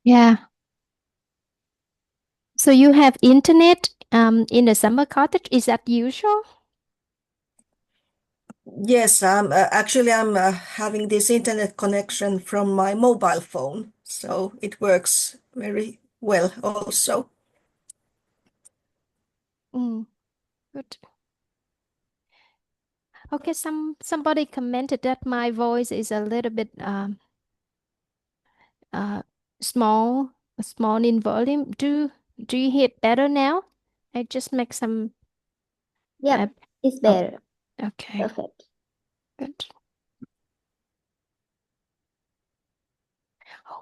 Yeah. So you have internet in the summer cottage. Is that usual? Yes, actually I'm having this internet connection from my mobile phone, so it works very well also. Good. Okay, somebody commented that my voice is a little bit small in volume. Do you hear it better now? I just make some. Yep, it's better. Okay. Perfect. Good.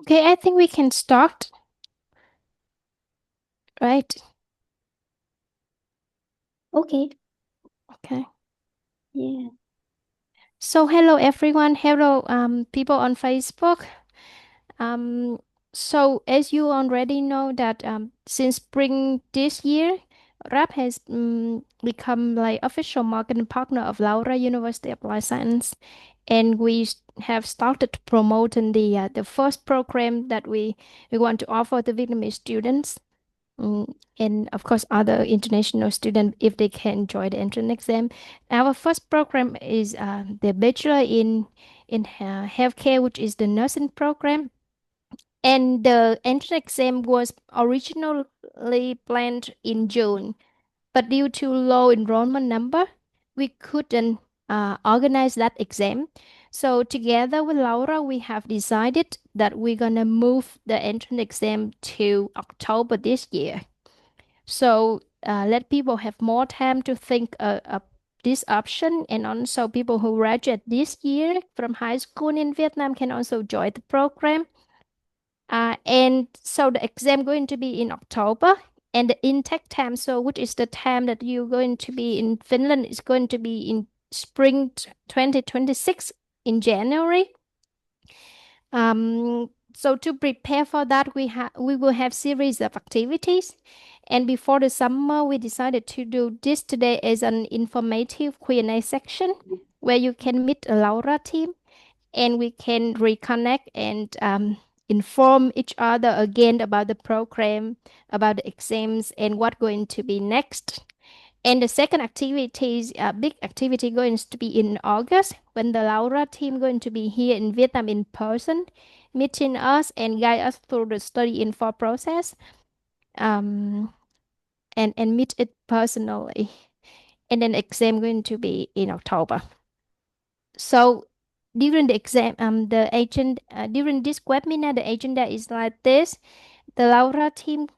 Okay, I think we can start. Right? Okay. Okay. Yeah. So hello everyone. Hello people on Facebook. So as you already know that since spring this year, RAP has become like official marketing partner of LAUREA University of Life Science, and we have started promoting the first program that we want to offer to Vietnamese students. And of course, other international students, if they can join the entrance exam. Our first program is the Bachelor in Healthcare, which is the nursing program. And the entrance exam was originally planned in June, but due to low enrollment number, we couldn't organize that exam. So together with Laura, we have decided that we're gonna move the entrance exam to October this year. So let people have more time to think of this option, and also people who graduate this year from high school in Vietnam can also join the program. And so the exam going to be in October, and the intake time, so which is the time that you're going to be in Finland, is going to be in spring 2026 in January. So to prepare for that, we will have series of activities. And before the summer, we decided to do this today as an informative Q&A section where you can meet a Laura team and we can reconnect and inform each other again about the program, about the exams, and what going to be next. And the second activity is a big activity going to be in August when the Laura team going to be here in Vietnam in person, meeting us and guide us through the study info process, and meet it personally. And then exam going to be in October. So during the exam, the agent during this webinar, the agenda is like this. The Laura team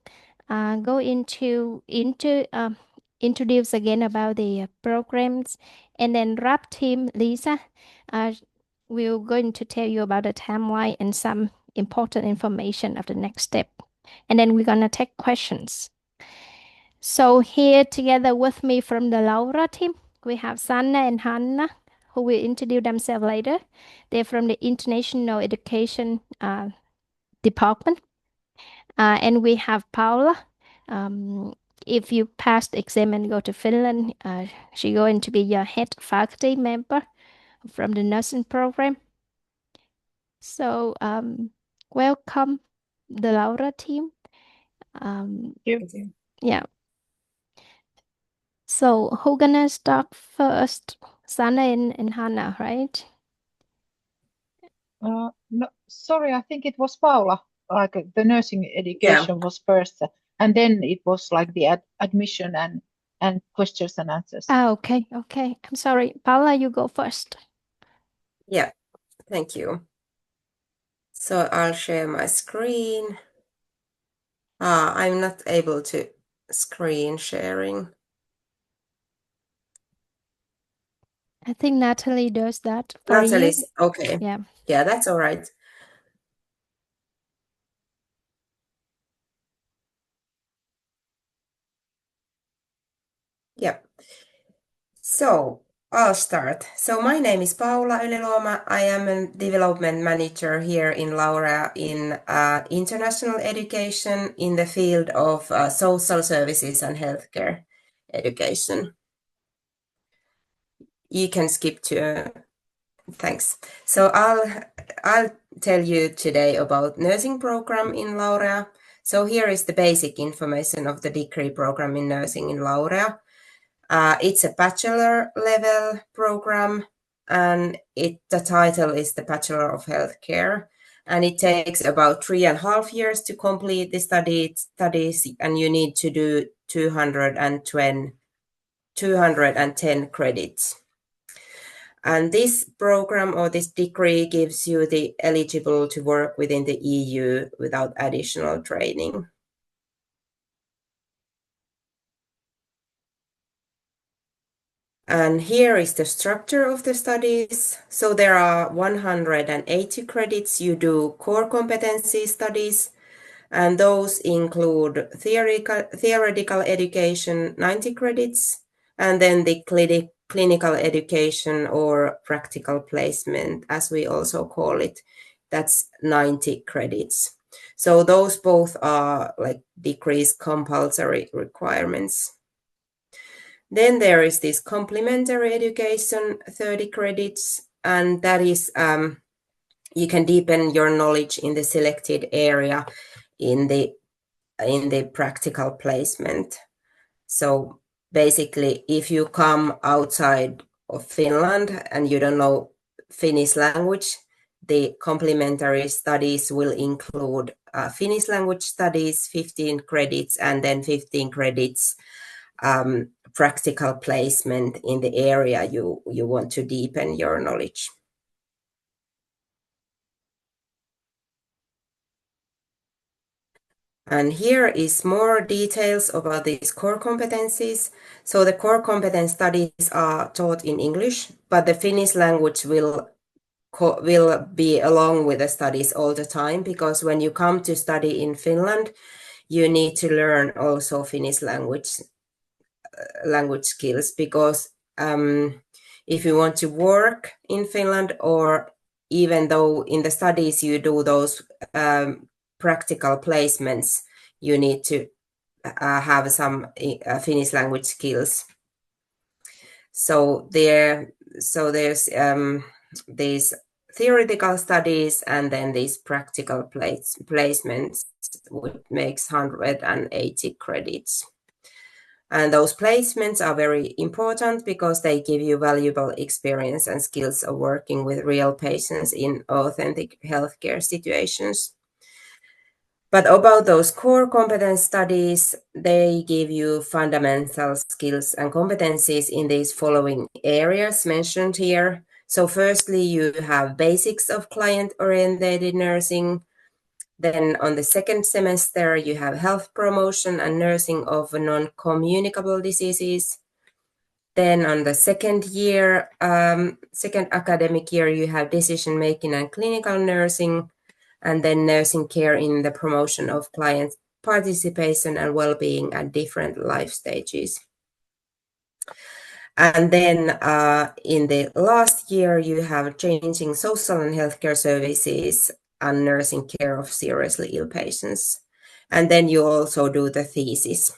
go into introduce again about the programs, and then RAP team Lisa will going to tell you about the timeline and some important information of the next step, and then we're gonna take questions. So here together with me from the Laura team, we have Sanna and Hannah, who will introduce themselves later. They're from the International Education Department. And we have Paula. If you pass the exam and go to Finland, she's going to be your head faculty member from the nursing program. So welcome the Laura team. Yeah. So who gonna start first? Sana and Hannah, right? No, sorry, I think it was Paula. Like the nursing education was first, and then it was like the admission and questions and answers. Okay. I'm sorry. Paula, you go first. Yeah, thank you. So I'll share my screen. I'm not able to screen sharing. I think Natalie does that for you. Okay. Yeah. Yeah, that's all right. Yep. So I'll start. So my name is Paula Yliluoma. I am a development manager here in LAUREA in international education in the field of social services and healthcare education. You can skip to thanks. So I'll tell you today about nursing program in LAUREA. So here is the basic information of the degree program in nursing in LAUREA. It's a bachelor level program, and the title is the Bachelor of Healthcare, and it takes about 3.5 years to complete the studies, and you need to do 210 credits. And this program or this degree gives you the eligible to work within the EU without additional training. And here is the structure of the studies. So there are 180 credits. You do core competency studies, and those include theoretical education, 90 credits, and then the clinical education or practical placement, as we also call it, that's 90 credits. So those both are like degrees compulsory requirements. Then there is this complementary education, 30 credits, and that is you can deepen your knowledge in the selected area in the practical placement. So basically, if you come outside of Finland and you don't know Finnish language, the complementary studies will include Finnish language studies, 15 credits, and then 15 credits practical placement in the area you want to deepen your knowledge. And here is more details about these core competencies. So the core competence studies are taught in English, but the Finnish language will be along with the studies all the time, because when you come to study in Finland, you need to learn also Finnish language skills, because if you want to work in Finland, or even though in the studies you do those practical placements, you need to have some Finnish language skills. So there's these theoretical studies and then these practical placements, which makes 180 credits. And those placements are very important because they give you valuable experience and skills of working with real patients in authentic healthcare situations. But about those core competence studies, they give you fundamental skills and competencies in these following areas mentioned here. So firstly, you have basics of client-oriented nursing. Then on the second semester, you have health promotion and nursing of non-communicable diseases. Then on the second year, second academic year, you have decision-making and clinical nursing, and then nursing care in the promotion of client participation and well-being at different life stages. And then in the last year, you have changing social and healthcare services and nursing care of seriously ill patients. And then you also do the thesis.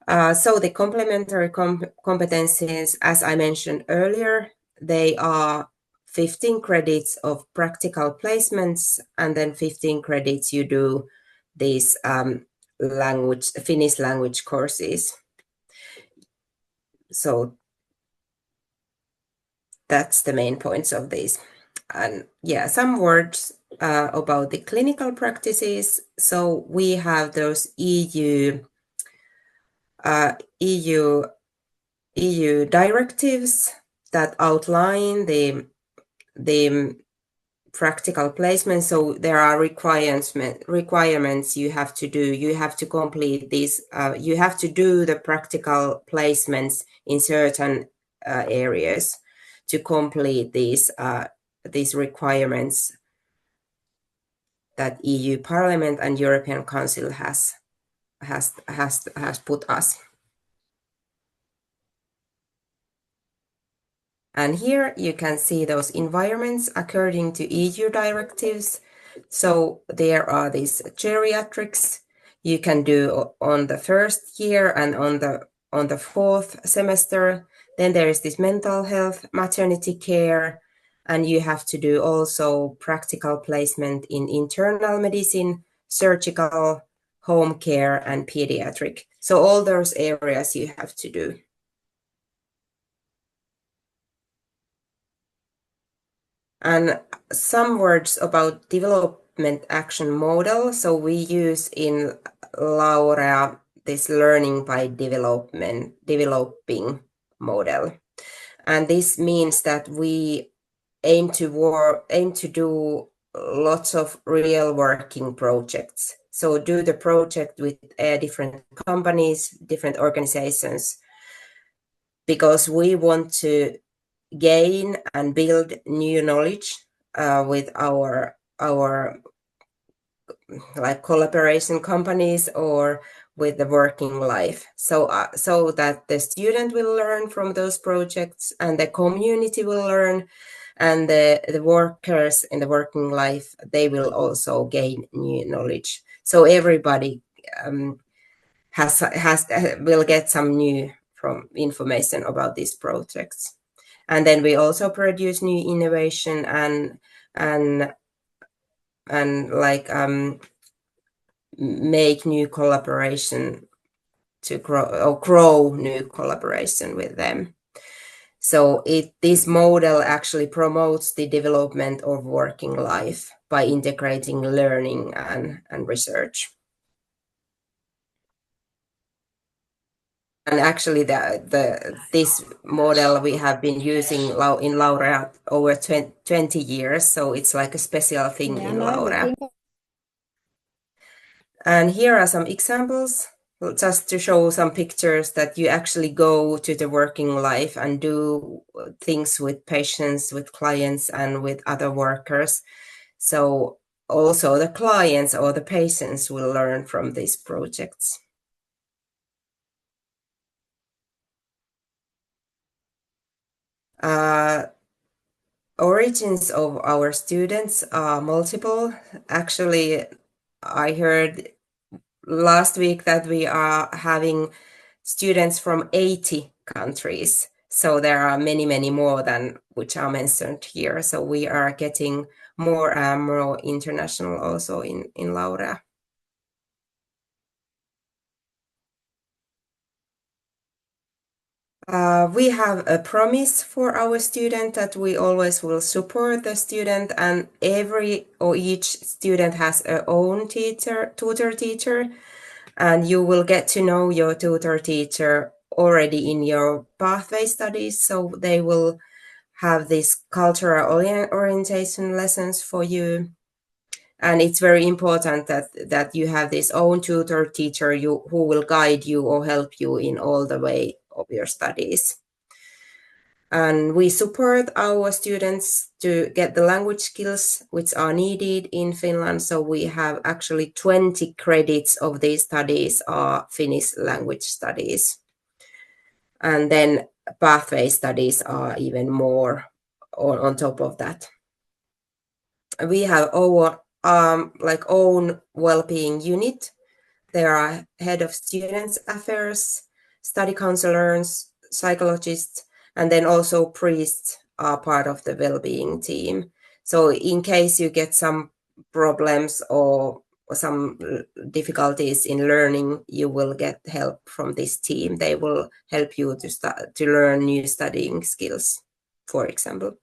So the complementary competencies, as I mentioned earlier, they are 15 credits of practical placements, and then 15 credits you do these Finnish language courses. So that's the main points of these. And yeah, some words about the clinical practices. So we have those EU directives that outline the practical placement. So there are requirements you have to do. You have to complete these. You have to do the practical placements in certain areas to complete these requirements that EU Parliament and European Council has put us. And here you can see those environments according to EU directives. So there are these geriatrics you can do on the first year and on the fourth semester. Then there is this mental health, maternity care, and you have to do also practical placement in internal medicine, surgical, home care, and pediatric. So all those areas you have to do. And some words about development action model. So we use in LAUREA this learning by developing model. And this means that we aim to do lots of real working projects. So do the project with different companies, different organizations, because we want to gain and build new knowledge with our like collaboration companies or with the working life. So that the student will learn from those projects and the community will learn, and the workers in the working life, they will also gain new knowledge. So everybody will get some new information about these projects. And then we also produce new innovation and like make new collaboration to grow new collaboration with them. So this model actually promotes the development of working life by integrating learning and research. And actually this model we have been using in LAUREA over 20 years, so it's like a special thing in LAUREA. And here are some examples, just to show some pictures that you actually go to the working life and do things with patients, with clients, and with other workers. So also the clients or the patients will learn from these projects. Origins of our students are multiple. Actually, I heard last week that we are having students from 80 countries. So there are many, many more than which are mentioned here. So we are getting more and more international also in LAUREA. We have a promise for our student that we always will support the student, and each student has their own tutor teacher, and you will get to know your tutor teacher already in your pathway studies. So they will have these cultural orientation lessons for you. And it's very important that you have this own tutor teacher who will guide you or help you in all the way of your studies. And we support our students to get the language skills which are needed in Finland. So we have actually 20 credits of these studies are Finnish language studies. And then pathway studies are even more on top of that. We have our own well-being unit. There are head of students affairs, study counselors, psychologists, and then also priests are part of the well-being team. So in case you get some problems or some difficulties in learning, you will get help from this team. They will help you to learn new studying skills, for example.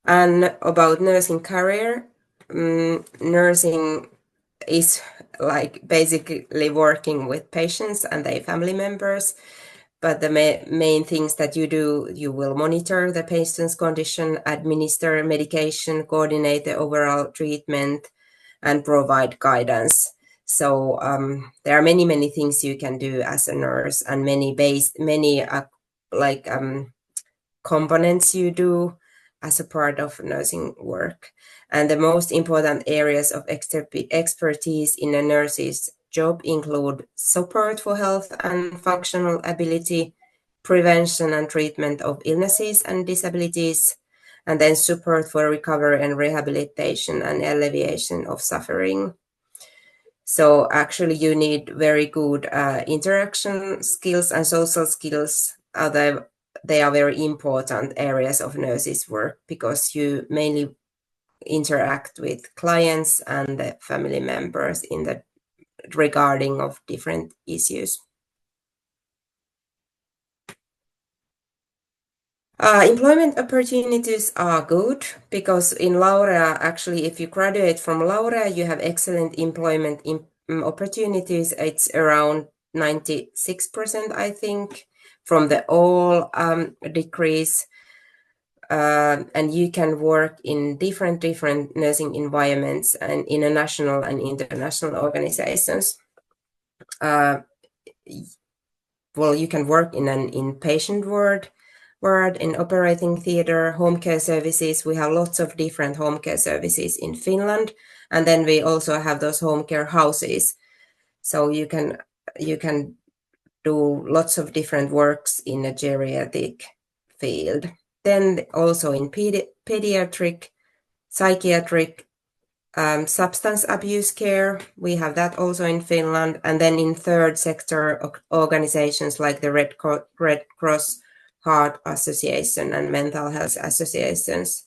And about nursing career, nursing is like basically working with patients and their family members. But the main things that you do, you will monitor the patient's condition, administer medication, coordinate the overall treatment, and provide guidance. So there are many things you can do as a nurse, and many components you do as a part of nursing work. And the most important areas of expertise in a nurse's job include support for health and functional ability, prevention and treatment of illnesses and disabilities, and then support for recovery and rehabilitation and alleviation of suffering. So actually you need very good interaction skills and social skills they are very important areas of nurses' work because you mainly interact with clients and the family members in the regarding of different issues. Employment opportunities are good because in LAUREA, actually, if you graduate from LAUREA, you have excellent employment opportunities. It's around 96%, I think, from the all degrees. And you can work in different nursing environments and in a national and international organizations. Well, you can work in an inpatient ward, in operating theater, home care services. We have lots of different home care services in Finland, and then we also have those home care houses. So you can do lots of different works in a geriatric field. Then also in pediatric, psychiatric, substance abuse care, we have that also in Finland. And then in third sector organizations like the Red Cross, Heart Association and mental health associations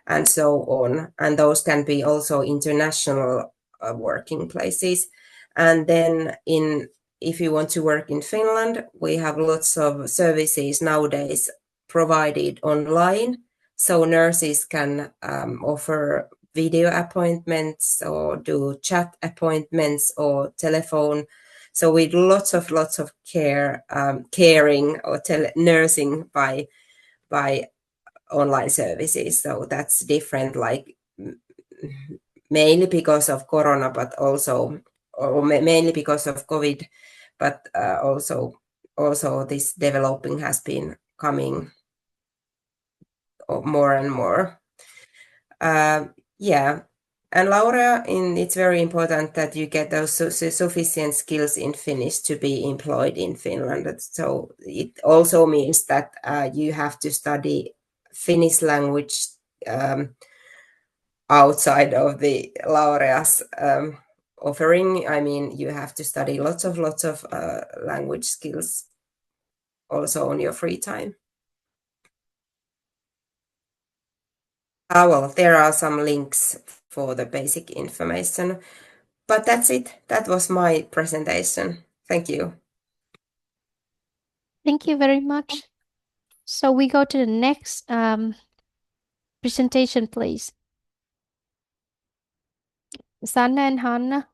and so on. And those can be also international working places. And then if you want to work in Finland, we have lots of services nowadays provided online. So nurses can offer video appointments or do chat appointments or telephone. So we do lots of care, caring or nursing by online services. So that's different, like mainly because of Corona, but also mainly because of COVID, but also this developing has been coming more and more. Yeah. And LAUREA, it's very important that you get those sufficient skills in Finnish to be employed in Finland. So it also means that you have to study Finnish language outside of the LAUREA's offering. I mean, you have to study lots of language skills also on your free time. Well, there are some links for the basic information, but that's it. That was my presentation. Thank you. Thank you very much. So we go to the next presentation, please. Sanna and Hanna.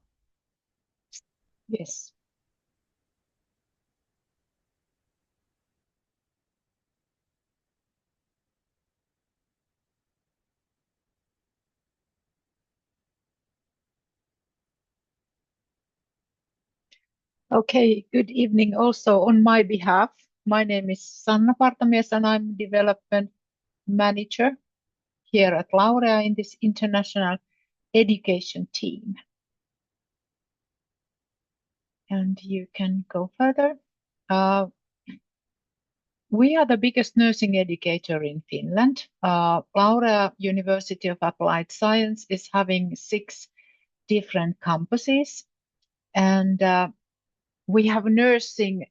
Yes. Okay, good evening also on my behalf. My name is Sanna Partamies and I'm development manager here at LAUREA in this international education team. And you can go further. We are the biggest nursing educator in Finland. LAUREA University of Applied Science is having 6 different campuses, and we have nursing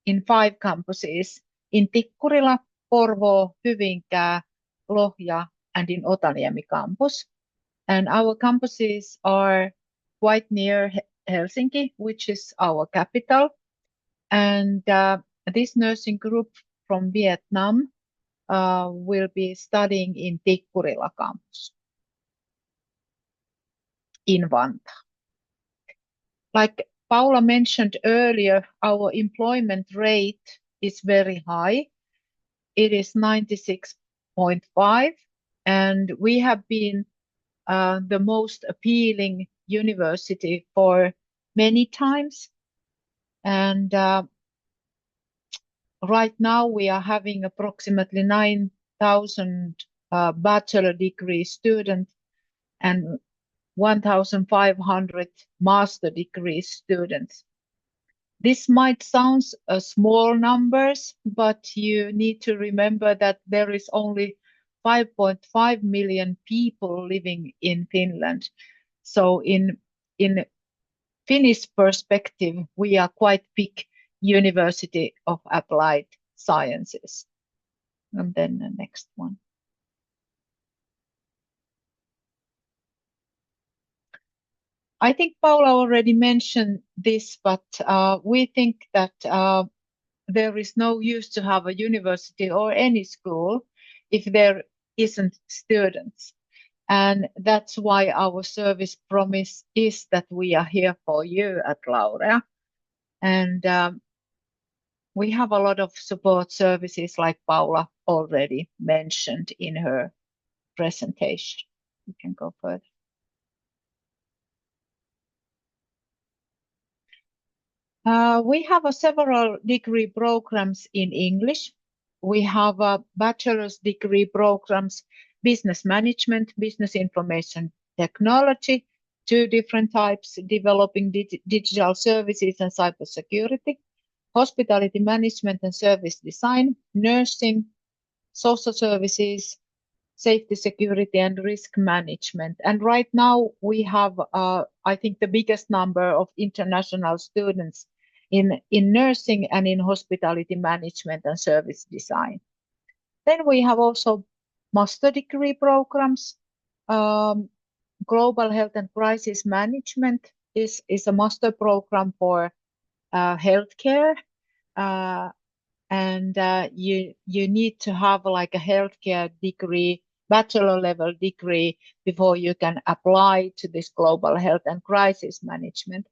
in 5 campuses in Tikkurila, Porvoo, Hyvinkää, Lohja, and in Otaniemi campus. And our campuses are quite near Helsinki, which is our capital. And this nursing group from Vietnam will be studying in Tikkurila campus in Vantaa. Like Paula mentioned earlier, our employment rate is very high. It is 96.5, and we have been the most appealing university for many times. And right now we are having approximately 9,000 bachelor degree students and 1,500 master degree students. This might sound small numbers, but you need to remember that there is only 5.5 million people living in Finland. So in Finnish perspective, we are quite big University of Applied Sciences. And then the next one. I think Paula already mentioned this, but we think that there is no use to have a university or any school if there isn't students. And that's why our service promise is that we are here for you at LAUREA. And we have a lot of support services like Paula already mentioned in her presentation. You can go further. We have several degree programs in English. We have bachelor's degree programs, business management, business information technology, 2 different types, developing digital services and cybersecurity, hospitality management and service design, nursing, social services, safety, security, and risk management. And right now we have, I think, the biggest number of international students in nursing and in hospitality management and service design. Then we have also master degree programs. Global health and crisis management is a master program for healthcare. And you need to have like a healthcare degree, bachelor level degree, before you can apply to this global health and crisis management.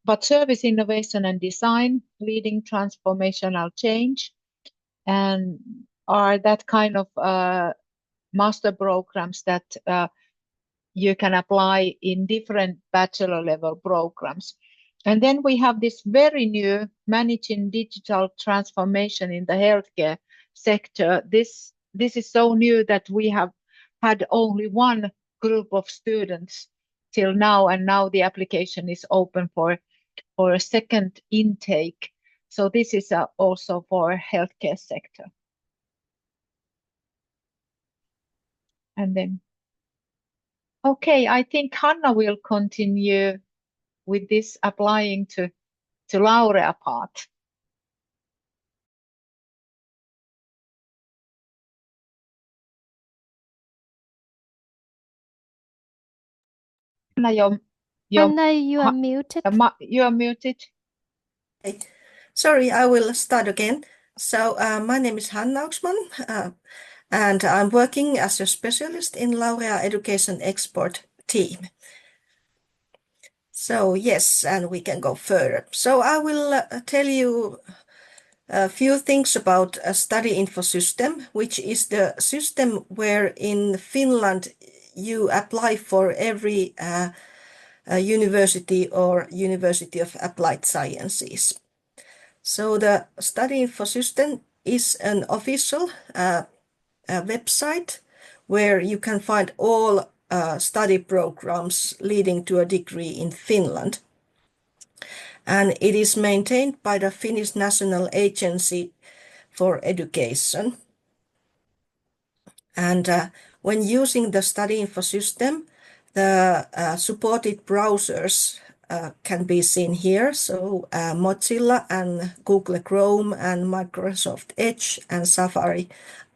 But service innovation and design, leading transformational change, and are that kind of master programs that you can apply in different bachelor level programs. And then we have this very new managing digital transformation in the healthcare sector. This is so new that we have had only one group of students till now, and now the application is open for a second intake. So this is also for healthcare sector. And then, okay, I think Hanna will continue with this applying to LAUREA part. Hanna, Hanna, you are muted. You are muted. Okay. Sorry, I will start again. So my name is Hanna Auksman, and I'm working as a specialist in LAUREA Education Export team. So yes, and we can go further. So I will tell you a few things about a study info system, which is the system where in Finland you apply for every university or University of Applied Sciences. So the study info system is an official website where you can find all study programs leading to a degree in Finland. And it is maintained by the Finnish National Agency for Education. And when using the study info system, the supported browsers can be seen here. So Mozilla and Google Chrome and Microsoft Edge and Safari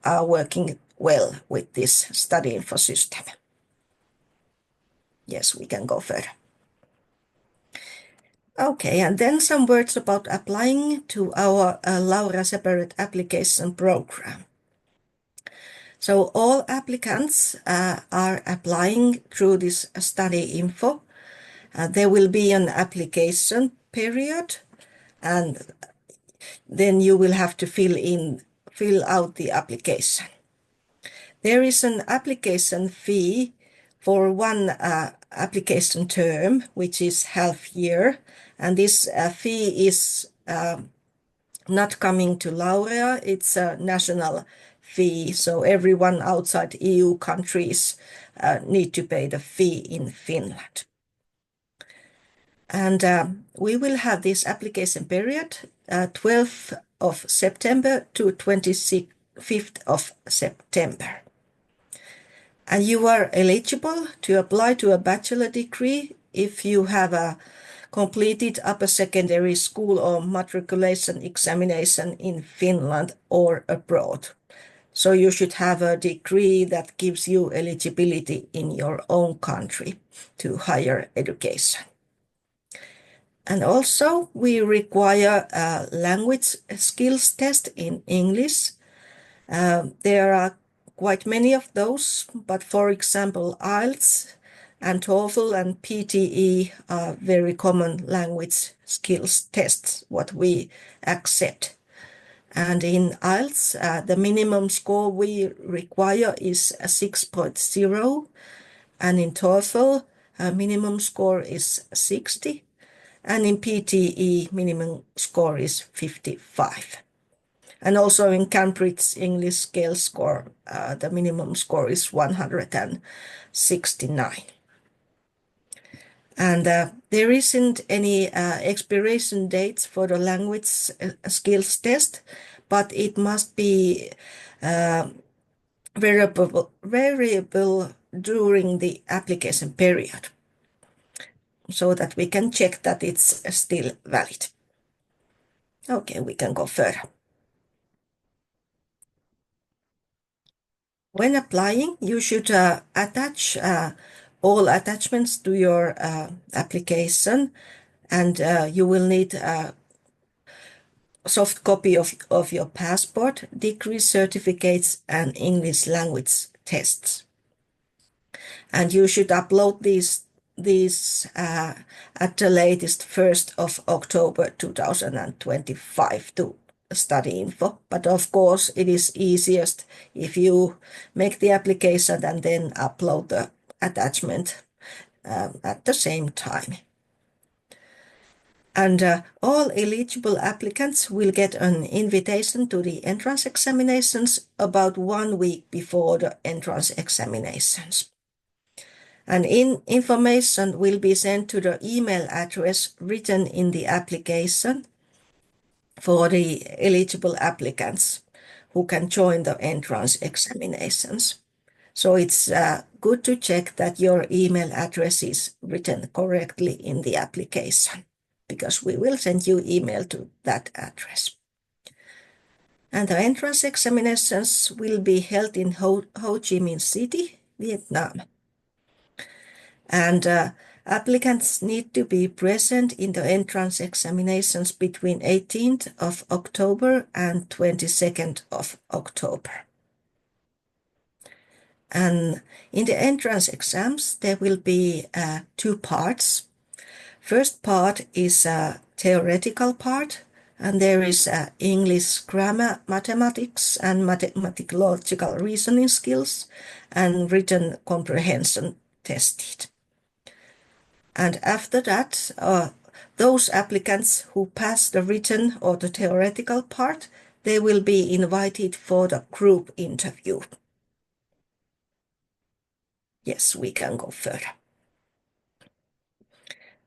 are working well with this study info system. Yes, we can go further. Okay, and then some words about applying to our LAUREA separate application program. So all applicants are applying through this study info. There will be an application period, and then you will have to fill out the application. There is an application fee for one application term, which is half year, and this fee is not coming to LAUREA. It's a national fee, so everyone outside EU countries need to pay the fee in Finland. And we will have this application period 12th of September to 25th of September. And you are eligible to apply to a bachelor degree if you have completed upper secondary school or matriculation examination in Finland or abroad. So you should have a degree that gives you eligibility in your own country to higher education. And also we require a language skills test in English. There are quite many of those, but for example, IELTS and TOEFL and PTE are very common language skills tests, what we accept. And in IELTS, the minimum score we require is a 6.0, and in TOEFL, minimum score is 60, and in PTE, minimum score is 55. And also in Cambridge English Scale Score, the minimum score is 169. And there isn't any expiration dates for the language skills test, but it must be variable during the application period, so that we can check that it's still valid. Okay, we can go further. When applying, you should attach all attachments to your application, and you will need a soft copy of your passport, degree certificates, and English language tests. And you should upload these at the latest 1st of October 2025 to study info. But of course, it is easiest if you make the application and then upload the attachment at the same time. And all eligible applicants will get an invitation to the entrance examinations about 1 week before the entrance examinations. And information will be sent to the email address written in the application for the eligible applicants who can join the entrance examinations. So it's good to check that your email address is written correctly in the application, because we will send you email to that address. And the entrance examinations will be held in Ho Chi Minh City, Vietnam. And applicants need to be present in the entrance examinations between 18th of October and 22nd of October. And in the entrance exams, there will be 2 parts. First part is a theoretical part, and there is English grammar, mathematics, and mathematical reasoning skills, and written comprehension tested. And after that, those applicants who pass the written or the theoretical part, they will be invited for the group interview. Yes, we can go further.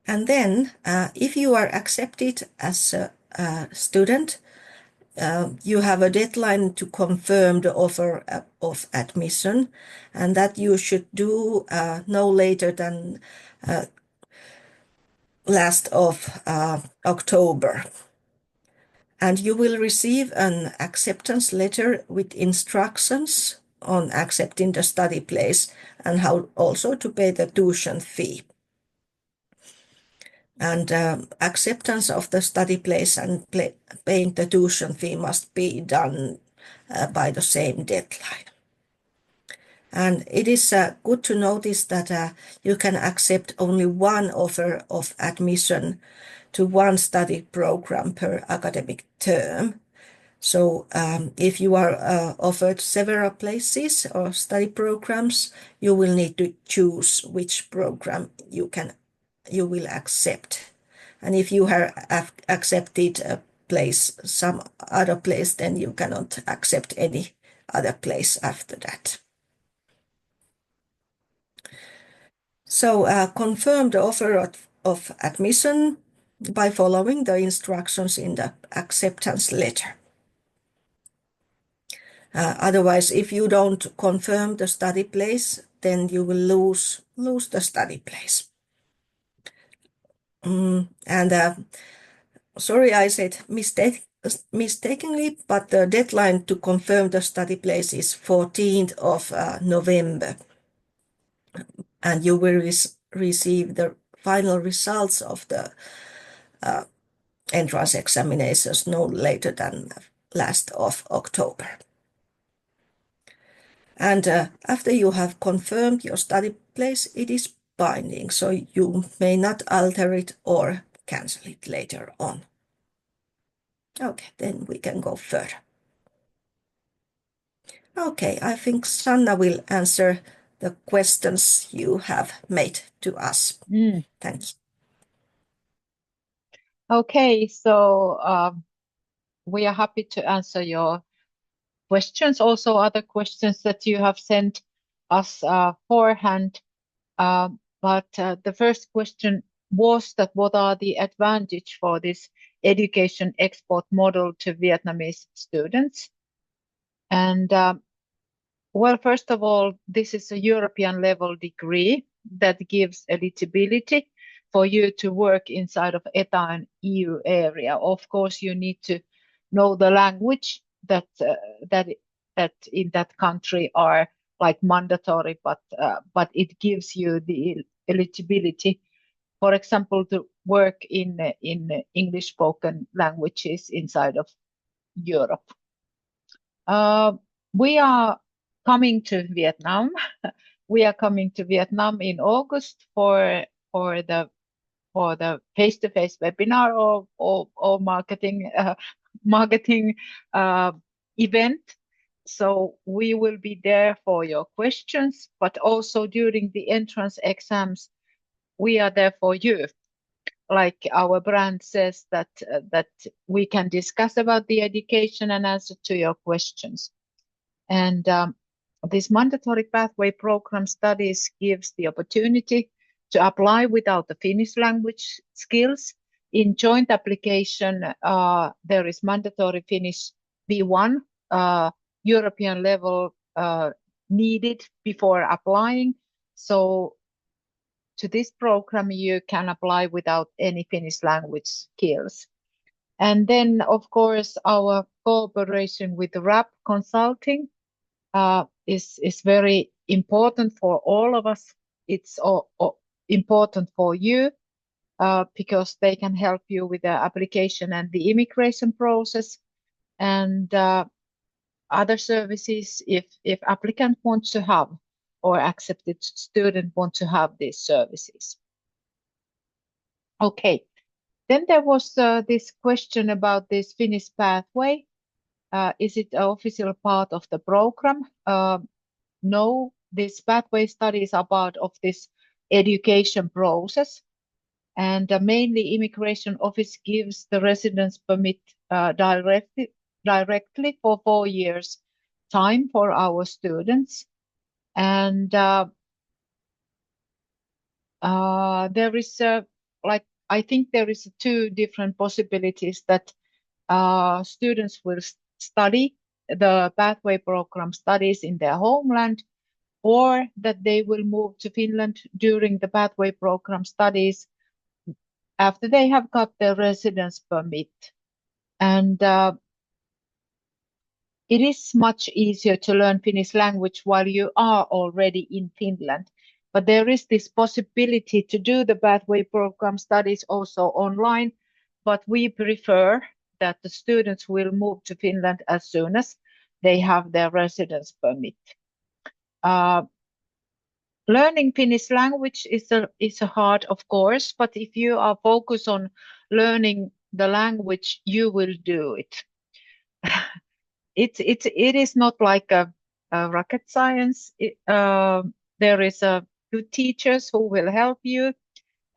And then, if you are accepted as a student, you have a deadline to confirm the offer of admission, and that you should do no later than last of October. And you will receive an acceptance letter with instructions on accepting the study place and how also to pay the tuition fee. And acceptance of the study place and paying the tuition fee must be done by the same deadline. And it is good to notice that you can accept only one offer of admission to one study program per academic term. So if you are offered several places or study programs, you will need to choose which program you will accept. And if you have accepted a place, some other place, then you cannot accept any other place after that. So confirm the offer of admission by following the instructions in the acceptance letter. Otherwise, if you don't confirm the study place, then you will lose the study place. And sorry, I said mistakenly, but the deadline to confirm the study place is 14th of November. And you will receive the final results of the entrance examinations no later than last of October. And after you have confirmed your study place, it is binding, so you may not alter it or cancel it later on. Okay, then we can go further. Okay, I think Sanna will answer the questions you have made to us. Thank you. Okay, so we are happy to answer your questions, also other questions that you have sent us beforehand. But the first question was that what are the advantages for this education export model to Vietnamese students? And well, first of all, this is a European level degree that gives eligibility for you to work inside of ETA and EU area. Of course, you need to know the language that in that country are like mandatory, but it gives you the eligibility, for example, to work in English spoken languages inside of Europe. We are coming to Vietnam. We are coming to Vietnam in August for the face-to-face webinar or marketing event. So we will be there for your questions, but also during the entrance exams, we are there for you. Like our brand says that we can discuss about the education and answer to your questions. And this mandatory pathway program studies gives the opportunity to apply without the Finnish language skills. In joint application, there is mandatory Finnish B1 European level needed before applying. So to this program, you can apply without any Finnish language skills. And then, of course, our cooperation with RAP Consulting is very important for all of us. It's important for you because they can help you with the application and the immigration process and other services if applicant wants to have or accepted student want to have these services. Okay, then there was this question about this Finnish pathway. Is it an official part of the program? No, this pathway studies are part of this education process. And mainly immigration office gives the residence permit directly for 4 years time for our students. And there is I think there is 2 different possibilities that students will study the pathway program studies in their homeland, or that they will move to Finland during the pathway program studies after they have got their residence permit. And it is much easier to learn Finnish language while you are already in Finland. But there is this possibility to do the pathway program studies also online, but we prefer that the students will move to Finland as soon as they have their residence permit. Learning Finnish language is a hard, of course, but if you are focused on learning the language, you will do it. It is not like a rocket science. There is good teachers who will help you,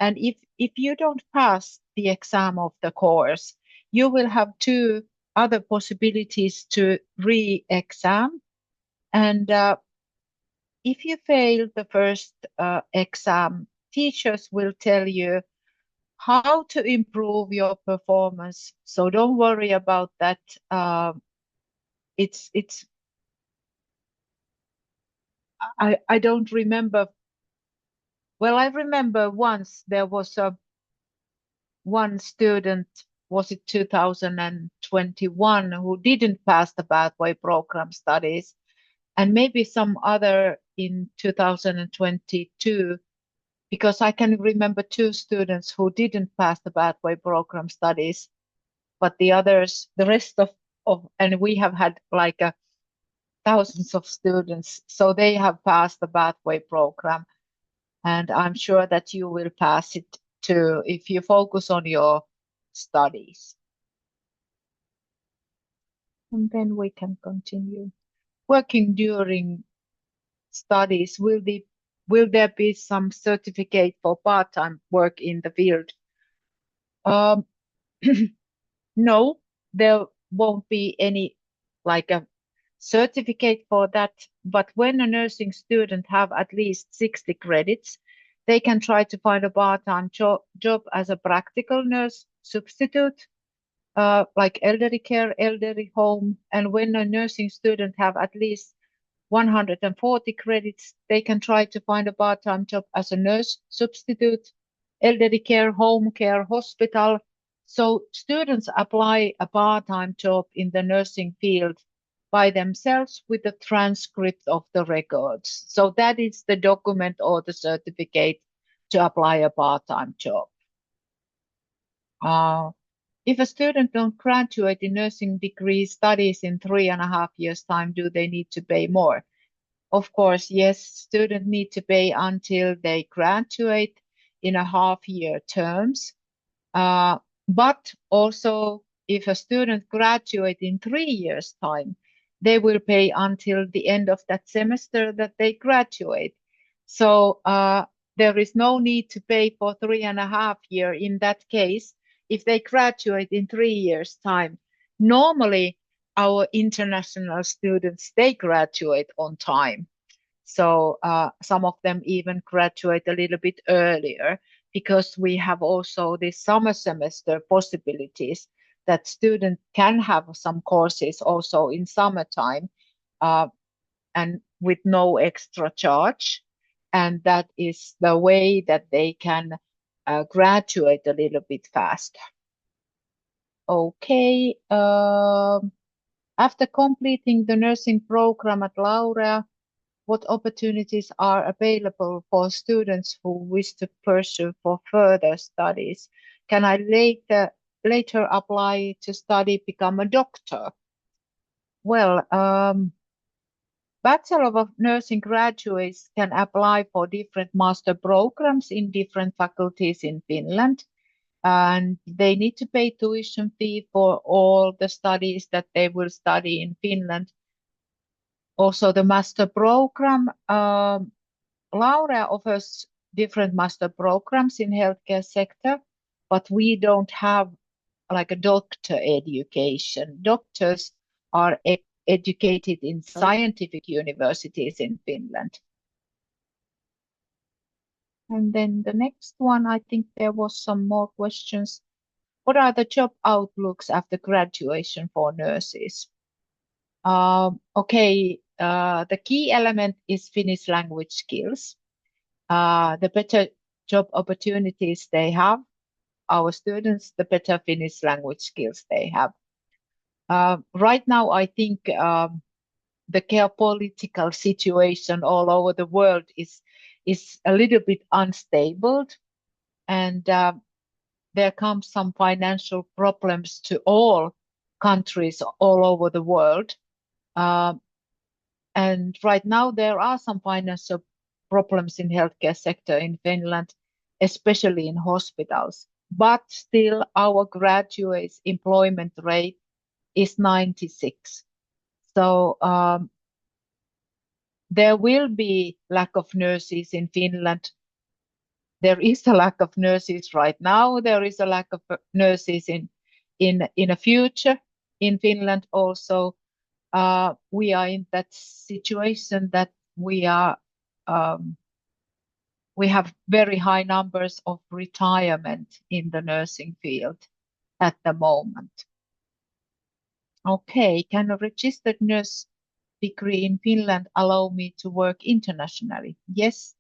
and if you don't pass the exam of the course, you will have 2 other possibilities to re-exam. And if you fail the first exam, teachers will tell you how to improve your performance. So don't worry about that. I don't remember. Well, I remember once there was one student, was it 2021, who didn't pass the pathway program studies, and maybe some other in 2022, because I can remember 2 students who didn't pass the pathway program studies, but the others, the rest of and we have had like thousands of students, so they have passed the pathway program, and I'm sure that you will pass it too if you focus on your studies. And then we can continue. Working during studies, will there be some certificate for part-time work in the field? No, there won't be any like a certificate for that, but when a nursing student have at least 60 credits, they can try to find a part-time job as a practical nurse substitute, like elderly care, elderly home. And when a nursing student have at least 140 credits, they can try to find a part-time job as a nurse substitute, elderly care, home care, hospital. So students apply a part-time job in the nursing field by themselves with a transcript of the records. So that is the document or the certificate to apply a part-time job. If a student don't graduate in nursing degree studies in 3.5 years' time, do they need to pay more? Of course, yes, students need to pay until they graduate in a half-year terms. But also, if a student graduates in 3 years' time, they will pay until the end of that semester that they graduate. So there is no need to pay for 3.5 years in that case if they graduate in 3 years' time. Normally, our international students, they graduate on time. So some of them even graduate a little bit earlier, because we have also the summer semester possibilities that students can have some courses also in summertime and with no extra charge. And that is the way that they can graduate a little bit faster. Okay. After completing the nursing program at LAUREA, what opportunities are available for students who wish to pursue for further studies? Can I later apply to become a doctor? Well, Bachelor of Nursing graduates can apply for different master programs in different faculties in Finland, and they need to pay tuition fee for all the studies that they will study in Finland. Also, the master program, LAUREA offers different master programs in healthcare sector, but we don't have like a doctor education. Doctors are educated in scientific universities in Finland. And then the next one, I think there was some more questions. What are the job outlooks after graduation for nurses? Okay, the key element is Finnish language skills. The better job opportunities they have, our students, the better Finnish language skills they have. Right now, I think the geopolitical situation all over the world is a little bit unstable, and there comes some financial problems to all countries all over the world. And right now there are some financial problems in healthcare sector in Finland, especially in hospitals. But still, our graduates' employment rate is 96. So there will be lack of nurses in Finland. There is a lack of nurses right now. There is a lack of nurses in a future in Finland also. We are in that situation that we have very high numbers of retirement in the nursing field at the moment. Okay, can a registered nurse degree in Finland allow me to work internationally? Yes,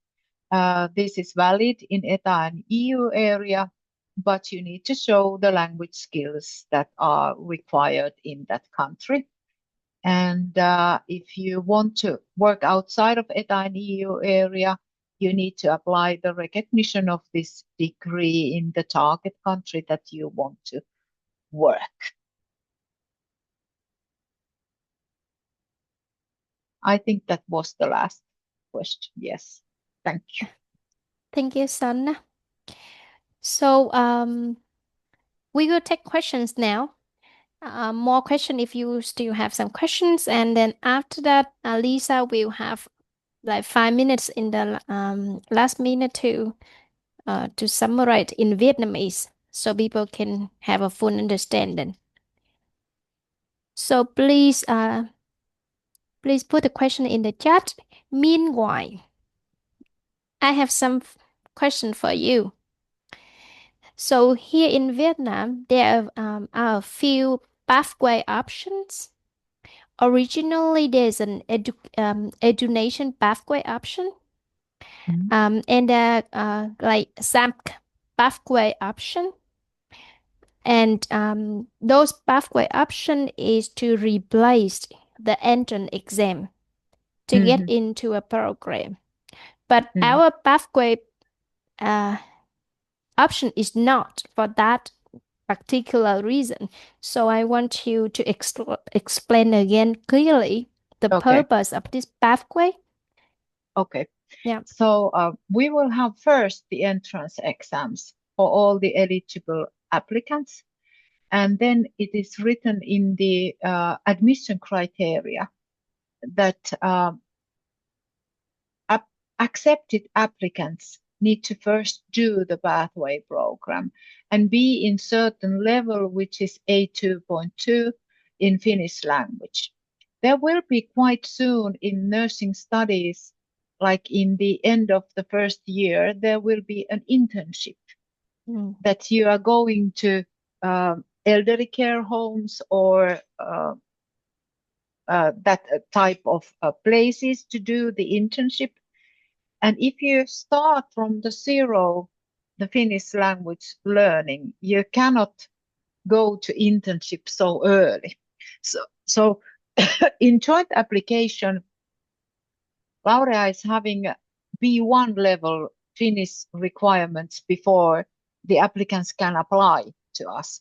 this is valid in ETA and EU area. but you need to show the language skills that are required in that country. And if you want to work outside of NGANH area, you need to apply the recognition of this degree in the target country that you want to work. I think that was the last question. Yes. Thank you. Thank you, Sanna. So we will take questions now. More questions if you still have some questions, and then after that, Lisa will have like 5 minutes in the last minute to summarize in Vietnamese so people can have a full understanding. So please put the question in the chat. Meanwhile, I have some question for you. So here in Vietnam, there are a few pathway options. Originally, there's an education pathway option, and like SAMP pathway option. And those pathway option is to replace the entrance exam to get into a program. But our pathway option is not for that particular reason. So I want you to explain again clearly the purpose of this pathway. Okay. Yeah. So we will have first the entrance exams for all the eligible applicants. And then it is written in the admission criteria that accepted applicants need to first do the pathway program and be in certain level, which is A2.2 in Finnish language. There will be quite soon in nursing studies, like in the end of the first year, there will be an internship that you are going to elderly care homes or that type of places to do the internship. And if you start from the zero, the Finnish language learning, you cannot go to internship so early. So in joint application, LAUREA is having B1 level Finnish requirements before the applicants can apply to us.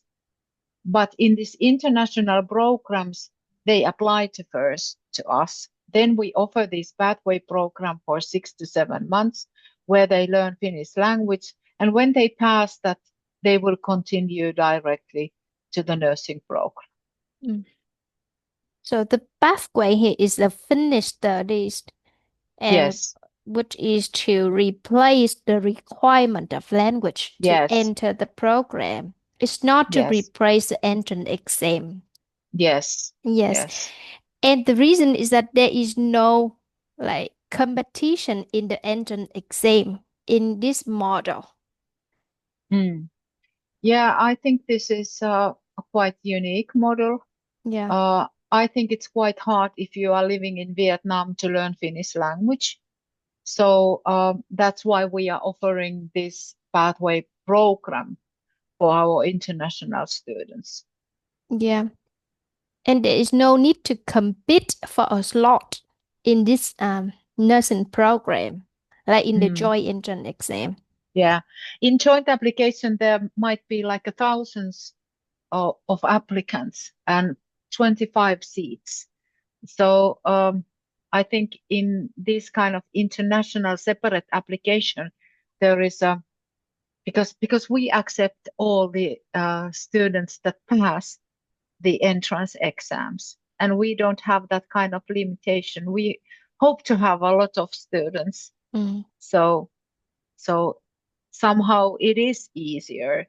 But in these international programs, they apply first to us. Then we offer this pathway program for 6 to 7 months where they learn Finnish language. And when they pass that, they will continue directly to the nursing program. So the pathway here is the Finnish studies, and yes, which is to replace the requirement of language to yes, enter the program. It's not to yes, replace the entrance exam. yes, Yes. yes. And the reason is that there is no like competition in the entrance exam in this model. Yeah, I think this is a quite unique model. Yeah. I think it's quite hard if you are living in Vietnam to learn Finnish language. So that's why we are offering this pathway program for our international students. Yeah. And there is no need to compete for a slot in this nursing program, like in the joint entrance exam. Yeah. In joint application, there might be like thousands of applicants and 25 seats. So I think in this kind of international separate application, there is because we accept all the students that pass the entrance exams, and we don't have that kind of limitation. We hope to have a lot of students. So somehow it is easier,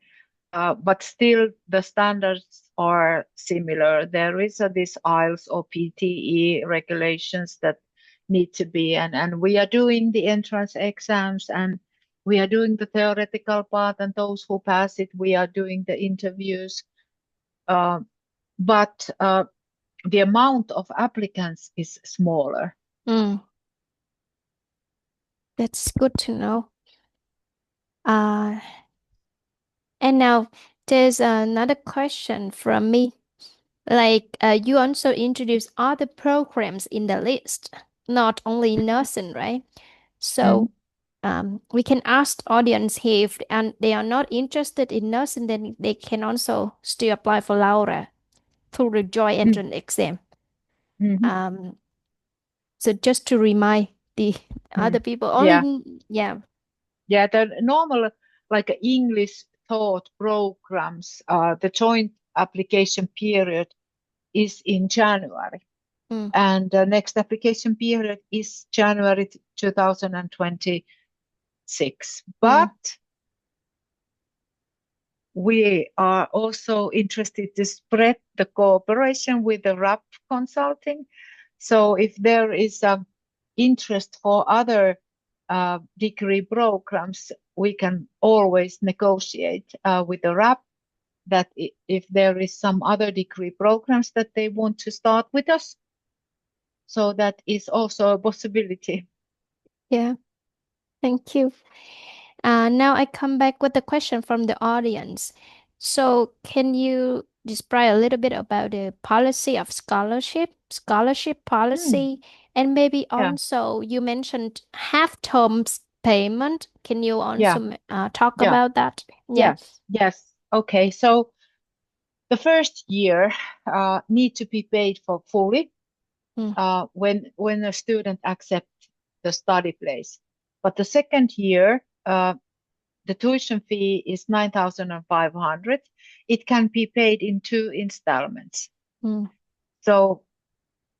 but still the standards are similar. There is this IELTS or PTE regulations that need to be, and we are doing the entrance exams, and we are doing the theoretical part, and those who pass it, we are doing the interviews. But the amount of applicants is smaller. That's good to know. And now there's another question from me. Like you also introduce other programs in the list, not only nursing, right? So we can ask audience here if and they are not interested in nursing, then they can also still apply for LAUREA through the joint entrance exam. So just to remind the other people, only yeah, the normal like English taught programs, the joint application period is in January, and the next application period is January 2026. But we are also interested to spread the cooperation with the RAP consulting. So if there is interest for other degree programs, we can always negotiate with the RAP that if there is some other degree programs that they want to start with us. So that is also a possibility. Yeah, thank you. Now I come back with a question from the audience. So can you describe a little bit about the policy of scholarship policy, and maybe also you mentioned half terms payment. Can you also talk about that? Yes. Okay. So the first year need to be paid for fully when a student accepts the study place. But the second year, the tuition fee is 9,500. It can be paid in 2 installments. So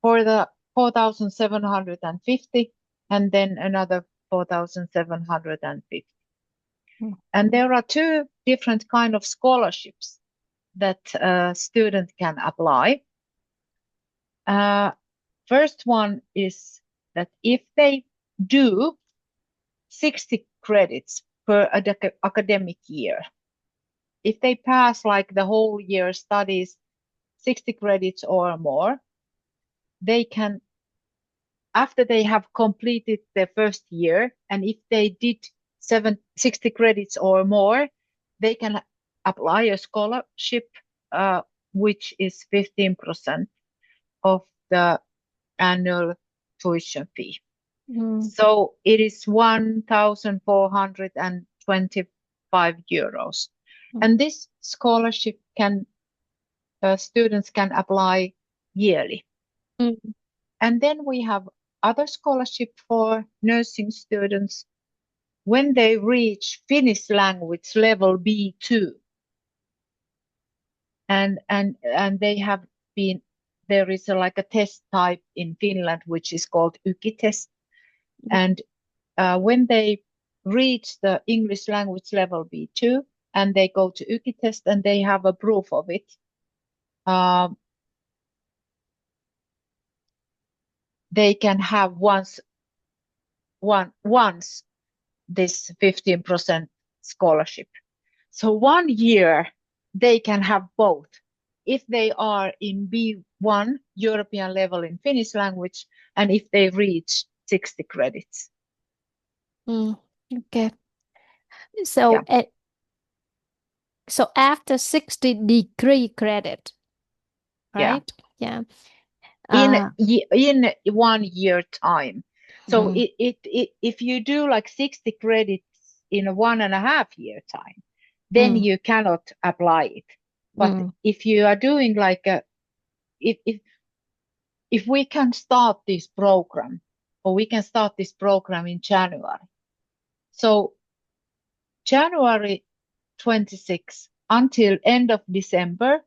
for the 4,750 and then another 4,750. And there are 2 different kind of scholarships that a student can apply. First one is that if they do 60 credits per academic year, if they pass like the whole year studies 60 credits or more, they can, after they have completed their first year, and if they did 60 credits or more, they can apply a scholarship which is 15% of the annual tuition fee. So it is 1,425 euros. And this scholarship students can apply yearly. And then we have other scholarship for nursing students when they reach Finnish language level B2. And they have been, there is like a test type in Finland which is called YGI test. And when they reach the English language level B2 and they go to YGI test and they have a proof of it, they can have once this 15% scholarship. So 1 year they can have both if they are in B1 European level in Finnish language and if they reach 60 credits. Okay. So so after 60 degree credit, right? Yeah. In 1 year time. So if you do like 60 credits in a 1.5 year time, then you cannot apply it. But if you are doing like if we can start this program, or we can start this program in January. So January 26 until end of December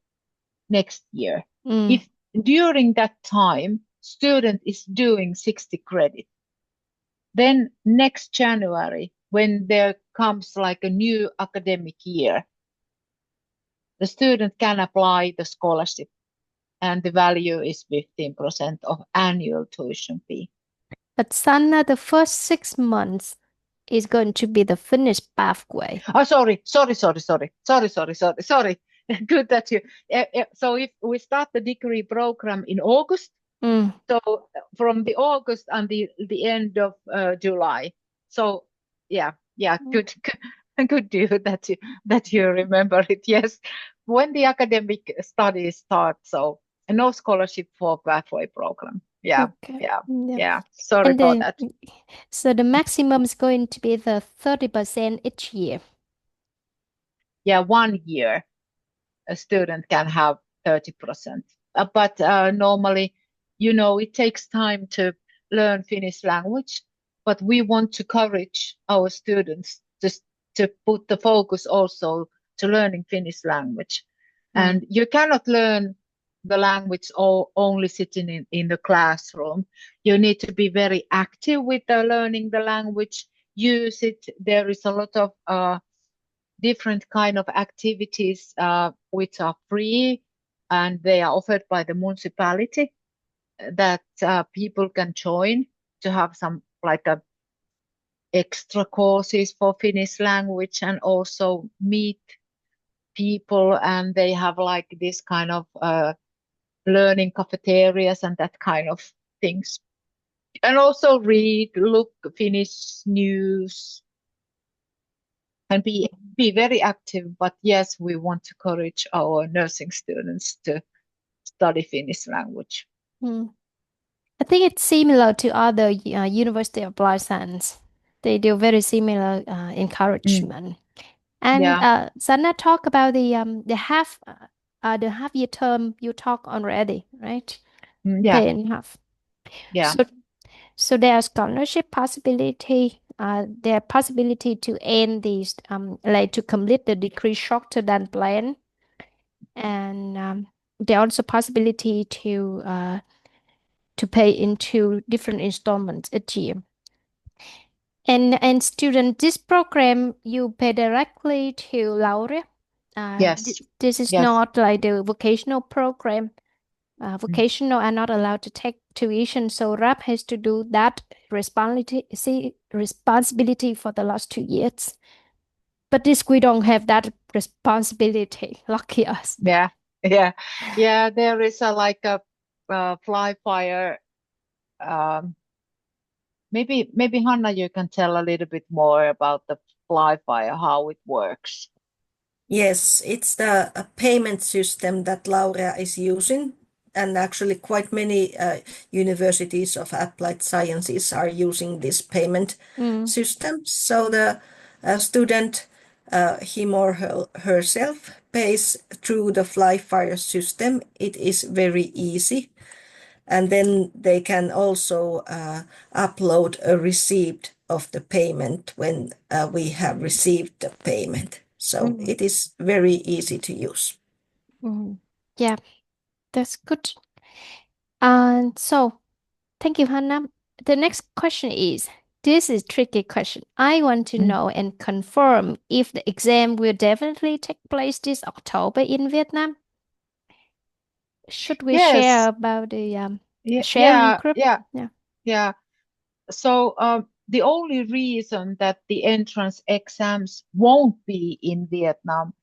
next year. If during that time student is doing 60 credits, then next January, when there comes like a new academic year, the student can apply the scholarship and the value is 15% of annual tuition fee. But Sanna, the first 6 months is going to be the Finnish pathway. Oh, sorry. Good that you. So if we start the degree program in August, so from the August until the end of July. So yeah, good. Good deal that you remember it. Yes, when the academic studies start, so no scholarship for pathway program. Yeah, Okay. yeah, Yeah. yeah. Sorry And for that. so the maximum is going to be the 30% each year. Yeah, 1 year a student can have 30%. But normally, it takes time to learn Finnish language, but we want to encourage our students just to put the focus also to learning Finnish language. And you cannot learn the language only sitting in the classroom. You need to be very active with learning the language, use it. There is a lot of different kind of activities which are free and they are offered by the municipality that people can join to have some like extra courses for Finnish language and also meet people, and they have like this kind of learning cafeterias and that kind of things, and also look Finnish news and be very active. But yes, we want to encourage our nursing students to study Finnish language. I think it's similar to other University of Applied Science. They do very similar encouragement. And Sanna talked about the half-year term you talked already, right? Yeah. Pay in half. Yeah. So there's scholarship possibility. There possibility to end these like to complete the degree shorter than planned, and there also possibility to pay into different installments each year. And student, this program you pay directly to LAUREA. Yes. This is Yes. not like the vocational program. Vocational are not allowed to take tuition, so RAP has to do that responsibility for the last 2 years. But this we don't have that responsibility. Lucky us. Yeah. There is like a fly fire. Maybe Hanna, you can tell a little bit more about the fly fire, how it works. Yes, it's the payment system that LAUREA is using, and actually quite many universities of applied sciences are using this payment system. So the student, him or herself, pays through the Flyfire system. It is very easy. And then they can also upload a receipt of the payment when we have received the payment. So it is very easy to use. Yeah, that's good. And so, thank you, Hannah. The next question is, this is tricky question. I want to know and confirm if the exam will definitely take place this October in Vietnam. Should we share about the sharing group? Yeah. So the only reason that the entrance exams won't be in Vietnam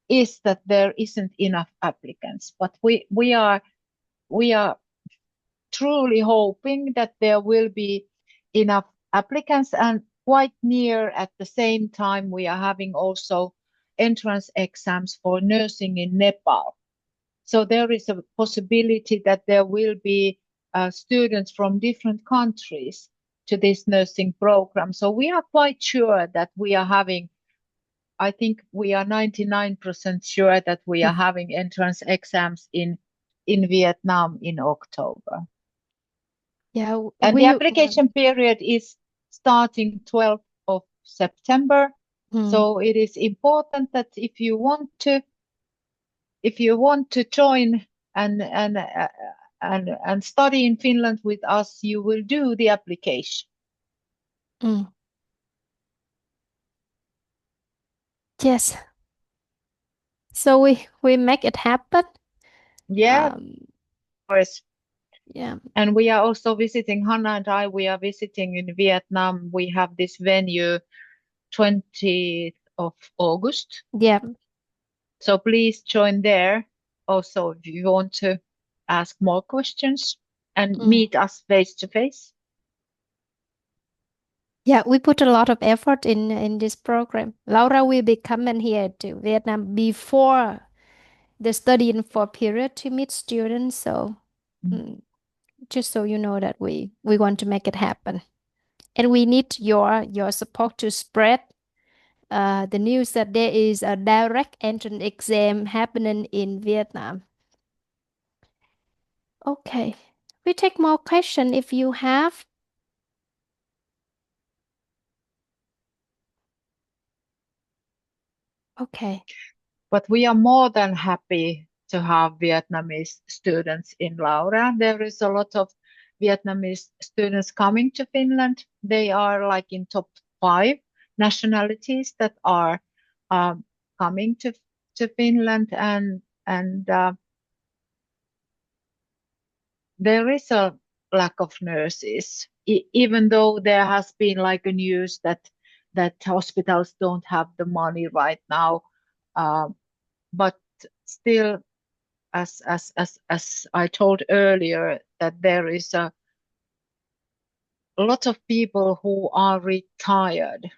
is that there isn't enough applicants. But we are truly hoping that there will be enough applicants, and quite near at the same time we are having also entrance exams for nursing in Nepal. So there is a possibility that there will be students from different countries to this nursing program. So we are quite sure that we are having, I think we are 99% sure that we are having entrance exams in Vietnam in October. Yeah, and the application period is starting 12th of September. So it is important that if you want to join and study in Finland with us, you will do the application. Yes. So we make it happen. Yeah. Of course. Yeah. And we are also visiting, Hanna and I, we are visiting in Vietnam. We have this venue 20th of August. Yeah. So please join there. Also, if you want to ask more questions and meet us face to face. Yeah, we put a lot of effort in this program. Laura will be coming here to Vietnam before the studying for period to meet students. So just so you know that we want to make it happen, and we need your support to spread the news that there is a direct entrance exam happening in Vietnam. Okay, we take more question if you have. Okay. But we are more than happy to have Vietnamese students in LAUREA. There is a lot of Vietnamese students coming to Finland. They are like in top 5 nationalities that are coming to Finland, and there is a lack of nurses, even though there has been like a news that hospitals don't have the money right now. But still, as I told earlier, that there is a lot of people who are retired,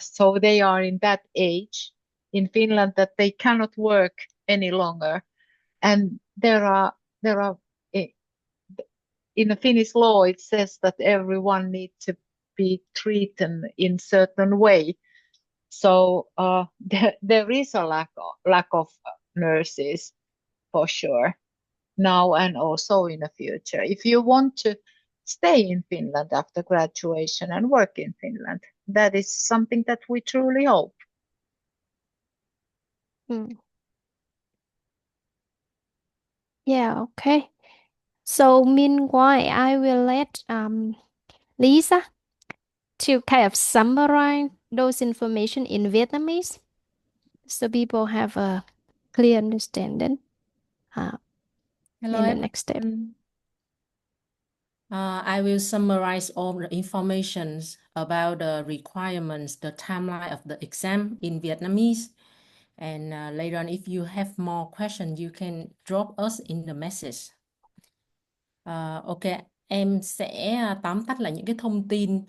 so they are in that age in Finland that they cannot work any longer, and there are in the Finnish law it says that everyone needs to be treated in certain way. So there is a lack of nurses for sure now and also in the future. If you want to stay in Finland after graduation and work in Finland, that is something that we truly hope. Yeah, okay. So meanwhile, I will let Lisa to kind of summarize those information in Vietnamese so people have a clear understanding Hello in the next step. everyone. I will summarize all the information about the requirements, the timeline of the exam in Vietnamese. And later on, if you have more questions, you can drop us in the message. Ok, em sẽ tóm tắt lại những cái thông tin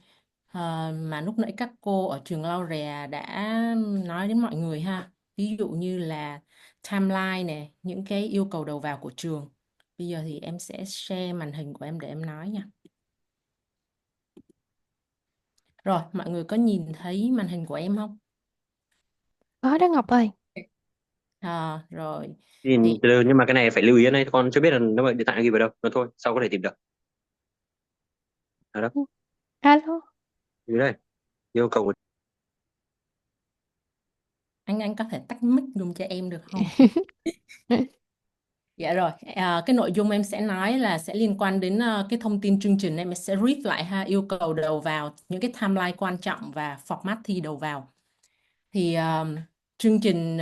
mà lúc nãy các cô ở trường LAUREA đã nói đến mọi người ha. Ví dụ như là timeline này, những cái yêu cầu đầu vào của trường. Bây giờ thì em sẽ share màn hình của em để em nói nha. Rồi, mọi người có nhìn thấy màn hình của em không? Có đó Ngọc ơi. Rồi. Nhìn từ nhưng mà cái này phải lưu ý này, con chưa biết là nó điện thoại ghi vào đâu. Nó thôi, sau có thể tìm được. Đó. Alo. Dưới đây. Yêu cầu của... Anh có thể tắt mic dùng cho em được không? Dạ rồi, cái nội dung em sẽ nói là sẽ liên quan đến cái thông tin chương trình. Em sẽ read lại ha, yêu cầu đầu vào, những cái timeline quan trọng và format thi đầu vào. Thì chương trình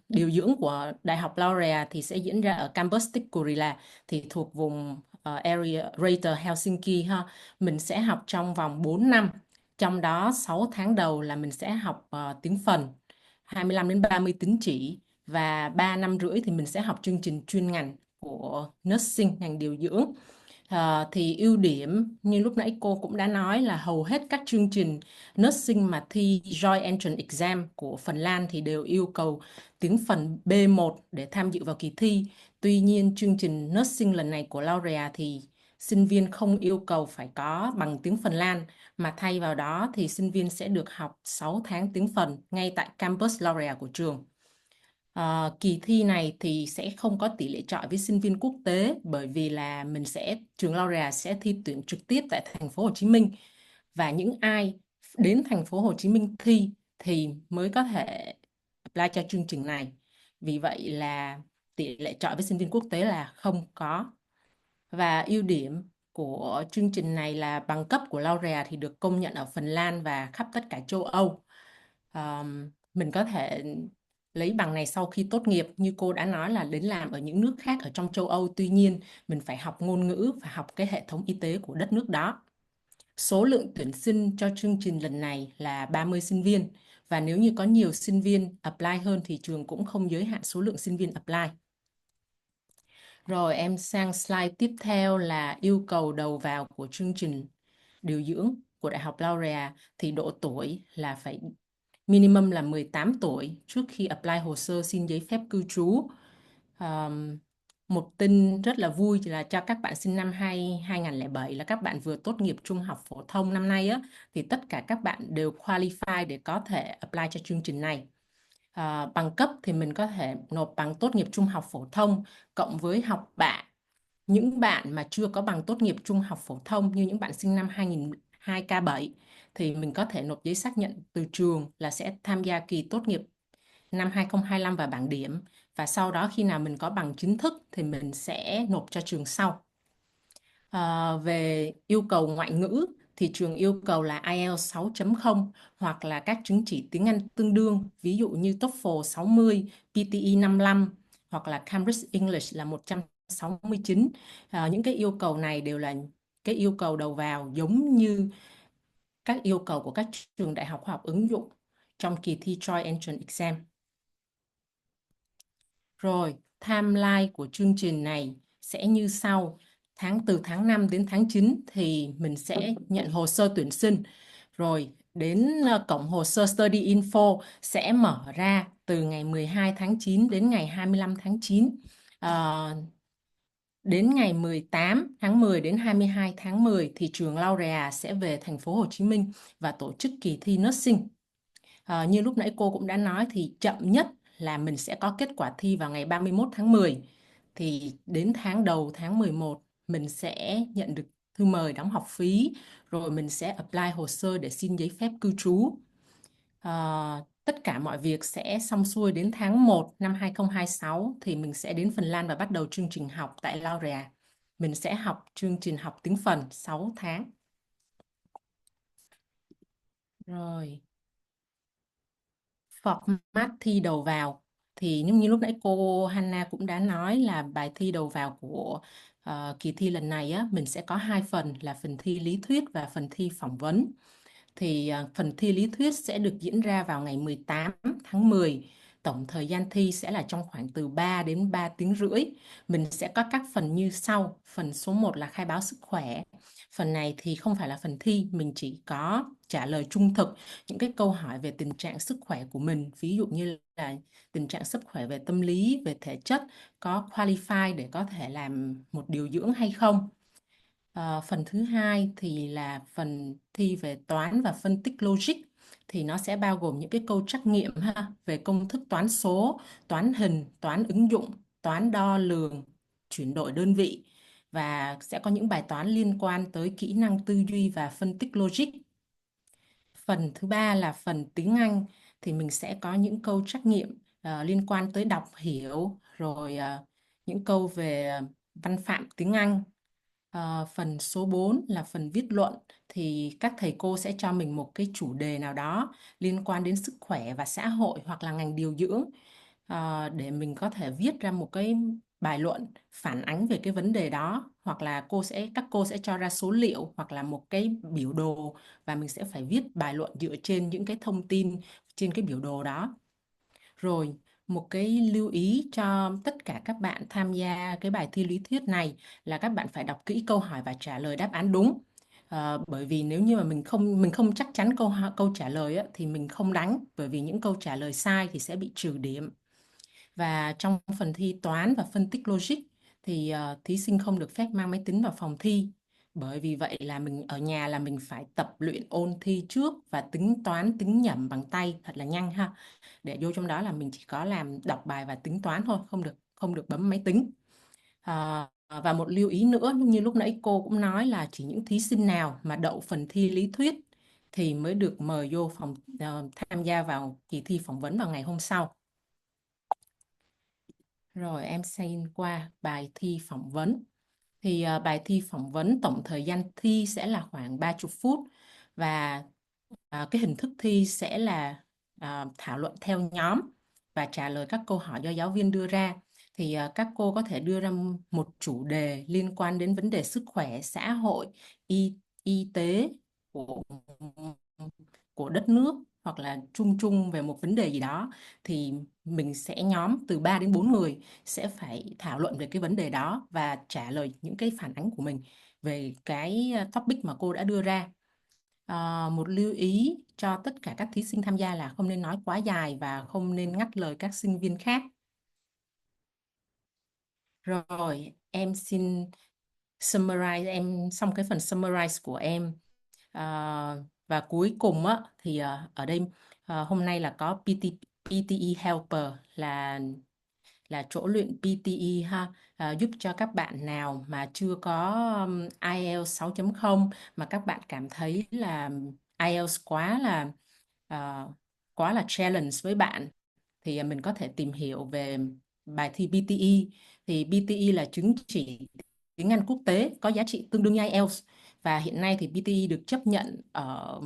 điều dưỡng của Đại học LAUREA thì sẽ diễn ra ở campus Tikkurila, thì thuộc vùng area Greater Helsinki ha. Mình sẽ học trong vòng 4 năm. Trong đó 6 tháng đầu là mình sẽ học tiếng phần, 25 đến 30 tín chỉ, và 3 năm rưỡi thì mình sẽ học chương trình chuyên ngành của nursing, ngành điều dưỡng. Thì ưu điểm như lúc nãy cô cũng đã nói là hầu hết các chương trình nursing mà thi Joint Entrance Exam của Phần Lan thì đều yêu cầu tiếng phần B1 để tham dự vào kỳ thi. Tuy nhiên chương trình nursing lần này của LAUREA thì sinh viên không yêu cầu phải có bằng tiếng Phần Lan, mà thay vào đó thì sinh viên sẽ được học 6 tháng tiếng phần ngay tại campus LAUREA của trường. Kỳ thi này thì sẽ không có tỷ lệ chọi với sinh viên quốc tế, bởi vì là trường LAUREA sẽ thi tuyển trực tiếp tại thành phố Hồ Chí Minh, và những ai đến thành phố Hồ Chí Minh thi thì mới có thể apply cho chương trình này. Vì vậy là tỷ lệ chọi với sinh viên quốc tế là không có. Và ưu điểm của chương trình này là bằng cấp của LAUREA thì được công nhận ở Phần Lan và khắp tất cả châu Âu. Mình có thể lấy bằng này sau khi tốt nghiệp, như cô đã nói là đến làm ở những nước khác ở trong châu Âu. Tuy nhiên mình phải học ngôn ngữ và học cái hệ thống y tế của đất nước đó. Số lượng tuyển sinh cho chương trình lần này là 30 sinh viên, và nếu như có nhiều sinh viên apply hơn thì trường cũng không giới hạn số lượng sinh viên apply. Rồi em sang slide tiếp theo là yêu cầu đầu vào của chương trình điều dưỡng của Đại học LAUREA thì độ tuổi là phải minimum là 18 tuổi trước khi apply hồ sơ xin giấy phép cư trú. Một tin rất là vui là cho các bạn sinh năm 2007 là các bạn vừa tốt nghiệp trung học phổ thông năm nay á, thì tất cả các bạn đều qualify để có thể apply cho chương trình này. Bằng cấp thì mình có thể nộp bằng tốt nghiệp trung học phổ thông cộng với học bạ. Những bạn mà chưa có bằng tốt nghiệp trung học phổ thông như những bạn sinh năm 2002K7 thì mình có thể nộp giấy xác nhận từ trường là sẽ tham gia kỳ tốt nghiệp năm 2025 và bảng điểm. Và sau đó khi nào mình có bằng chính thức thì mình sẽ nộp cho trường sau. Về yêu cầu ngoại ngữ thì trường yêu cầu là IELTS 6.0 hoặc là các chứng chỉ tiếng Anh tương đương, ví dụ như TOEFL 60, PTE 55 hoặc là Cambridge English là 169. Những cái yêu cầu này đều là cái yêu cầu đầu vào giống như các yêu cầu của các trường đại học khoa học ứng dụng trong kỳ thi TRI Entrance Exam. Rồi, timeline của chương trình này sẽ như sau. Từ tháng 5 đến tháng 9 thì mình sẽ nhận hồ sơ tuyển sinh. Rồi, đến cổng hồ sơ Study Info sẽ mở ra từ ngày 12 tháng 9 đến ngày 25 tháng 9. Đến ngày 18 tháng 10 đến 22 tháng 10 thì trường LAUREA sẽ về thành phố Hồ Chí Minh và tổ chức kỳ thi nursing. Như lúc nãy cô cũng đã nói thì chậm nhất là mình sẽ có kết quả thi vào ngày 31 tháng 10. Thì đến đầu tháng 11 mình sẽ nhận được thư mời đóng học phí, rồi mình sẽ apply hồ sơ để xin giấy phép cư trú. Tất cả mọi việc sẽ xong xuôi đến tháng 1 năm 2026 thì mình sẽ đến Phần Lan và bắt đầu chương trình học tại LAUREA. Mình sẽ học chương trình học tiếng Phần 6 tháng. Rồi. Format thi đầu vào thì như lúc nãy cô Hannah cũng đã nói là bài thi đầu vào của kỳ thi lần này á, mình sẽ có 2 phần là phần thi lý thuyết và phần thi phỏng vấn. Thì phần thi lý thuyết sẽ được diễn ra vào ngày 18 tháng 10. Tổng thời gian thi sẽ là trong khoảng từ 3 đến 3 tiếng rưỡi. Mình sẽ có các phần như sau. Phần số 1 là khai báo sức khỏe. Phần này thì không phải là phần thi, mình chỉ có trả lời trung thực những cái câu hỏi về tình trạng sức khỏe của mình. Ví dụ như là tình trạng sức khỏe về tâm lý, về thể chất, có qualify để có thể làm một điều dưỡng hay không. Phần thứ hai thì là phần thi về toán và phân tích logic, thì nó sẽ bao gồm những cái câu trắc nghiệm về công thức toán số, toán hình, toán ứng dụng, toán đo lường, chuyển đổi đơn vị, và sẽ có những bài toán liên quan tới kỹ năng tư duy và phân tích logic. Phần thứ ba là phần tiếng Anh, thì mình sẽ có những câu trắc nghiệm liên quan tới đọc hiểu, rồi những câu về văn phạm tiếng Anh. Phần số 4 là phần viết luận, thì các thầy cô sẽ cho mình một cái chủ đề nào đó liên quan đến sức khỏe và xã hội hoặc là ngành điều dưỡng, để mình có thể viết ra một cái bài luận phản ánh về cái vấn đề đó, hoặc là các cô sẽ cho ra số liệu hoặc là một cái biểu đồ và mình sẽ phải viết bài luận dựa trên những cái thông tin trên cái biểu đồ đó. Rồi, một cái lưu ý cho tất cả các bạn tham gia cái bài thi lý thuyết này là các bạn phải đọc kỹ câu hỏi và trả lời đáp án đúng. Bởi vì nếu như mà mình không chắc chắn câu trả lời á, thì mình không đánh, bởi vì những câu trả lời sai thì sẽ bị trừ điểm. Và trong phần thi toán và phân tích logic thì thí sinh không được phép mang máy tính vào phòng thi. Bởi vì vậy là mình ở nhà là mình phải tập luyện ôn thi trước và tính toán tính nhẩm bằng tay thật là nhanh ha. Để vô trong đó là mình chỉ có làm đọc bài và tính toán thôi, không được bấm máy tính. Và một lưu ý nữa, như lúc nãy cô cũng nói là chỉ những thí sinh nào mà đậu phần thi lý thuyết thì mới được mời vô phòng tham gia vào kỳ thi phỏng vấn vào ngày hôm sau. Rồi em xin qua bài thi phỏng vấn. Thì bài thi phỏng vấn tổng thời gian thi sẽ là khoảng 30 phút và cái hình thức thi sẽ là thảo luận theo nhóm và trả lời các câu hỏi do giáo viên đưa ra. Thì các cô có thể đưa ra một chủ đề liên quan đến vấn đề sức khỏe, xã hội, y tế của đất nước, hoặc là chung chung về một vấn đề gì đó, thì mình sẽ nhóm từ 3 đến 4 người sẽ phải thảo luận về cái vấn đề đó và trả lời những cái phản ánh của mình về cái topic mà cô đã đưa ra. Một lưu ý cho tất cả các thí sinh tham gia là không nên nói quá dài và không nên ngắt lời các sinh viên khác. Rồi, em xin summarize, em xong cái phần summarize của em. Và cuối cùng á, thì ở đây hôm nay là có PTE Helper là chỗ luyện PTE ha, giúp cho các bạn nào mà chưa có IELTS 6.0 mà các bạn cảm thấy là IELTS quá là challenge với bạn, thì mình có thể tìm hiểu về bài thi PTE. Thì PTE là chứng chỉ tiếng Anh quốc tế có giá trị tương đương như IELTS, và hiện nay thì PTE được chấp nhận ở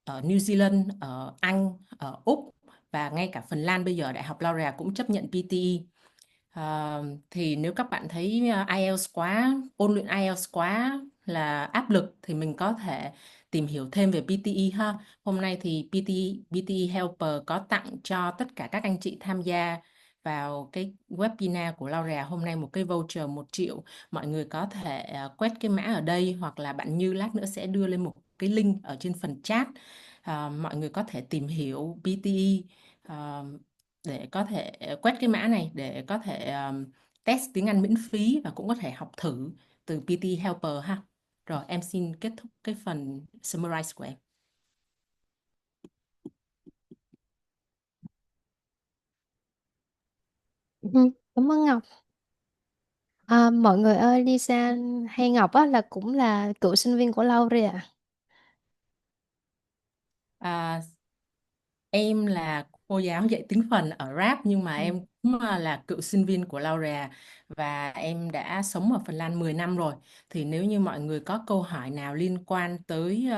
New Zealand, ở Anh, ở Úc, và ngay cả Phần Lan bây giờ Đại học LAUREA cũng chấp nhận PTE. Thì nếu các bạn thấy ôn luyện IELTS quá là áp lực thì mình có thể tìm hiểu thêm về PTE ha. Hôm nay thì PTE Helper có tặng cho tất cả các anh chị tham gia vào cái webinar của LAUREA hôm nay một cái voucher 1 triệu. Mọi người có thể quét cái mã ở đây, hoặc là bạn Như lát nữa sẽ đưa lên một cái link ở trên phần chat. Mọi người có thể tìm hiểu PTE để có thể quét cái mã này để có thể test tiếng Anh miễn phí, và cũng có thể học thử từ PT Helper ha. Rồi, em xin kết thúc cái phần summarize của em. Cảm ơn Ngọc. Mọi người ơi, Lisa hay Ngọc á, là cũng là cựu sinh viên của LAUREA. À, em là cô giáo dạy tiếng phần ở RAP, nhưng mà em cũng là cựu sinh viên của LAUREA và em đã sống ở Phần Lan 10 năm rồi. Thì nếu như mọi người có câu hỏi nào liên quan tới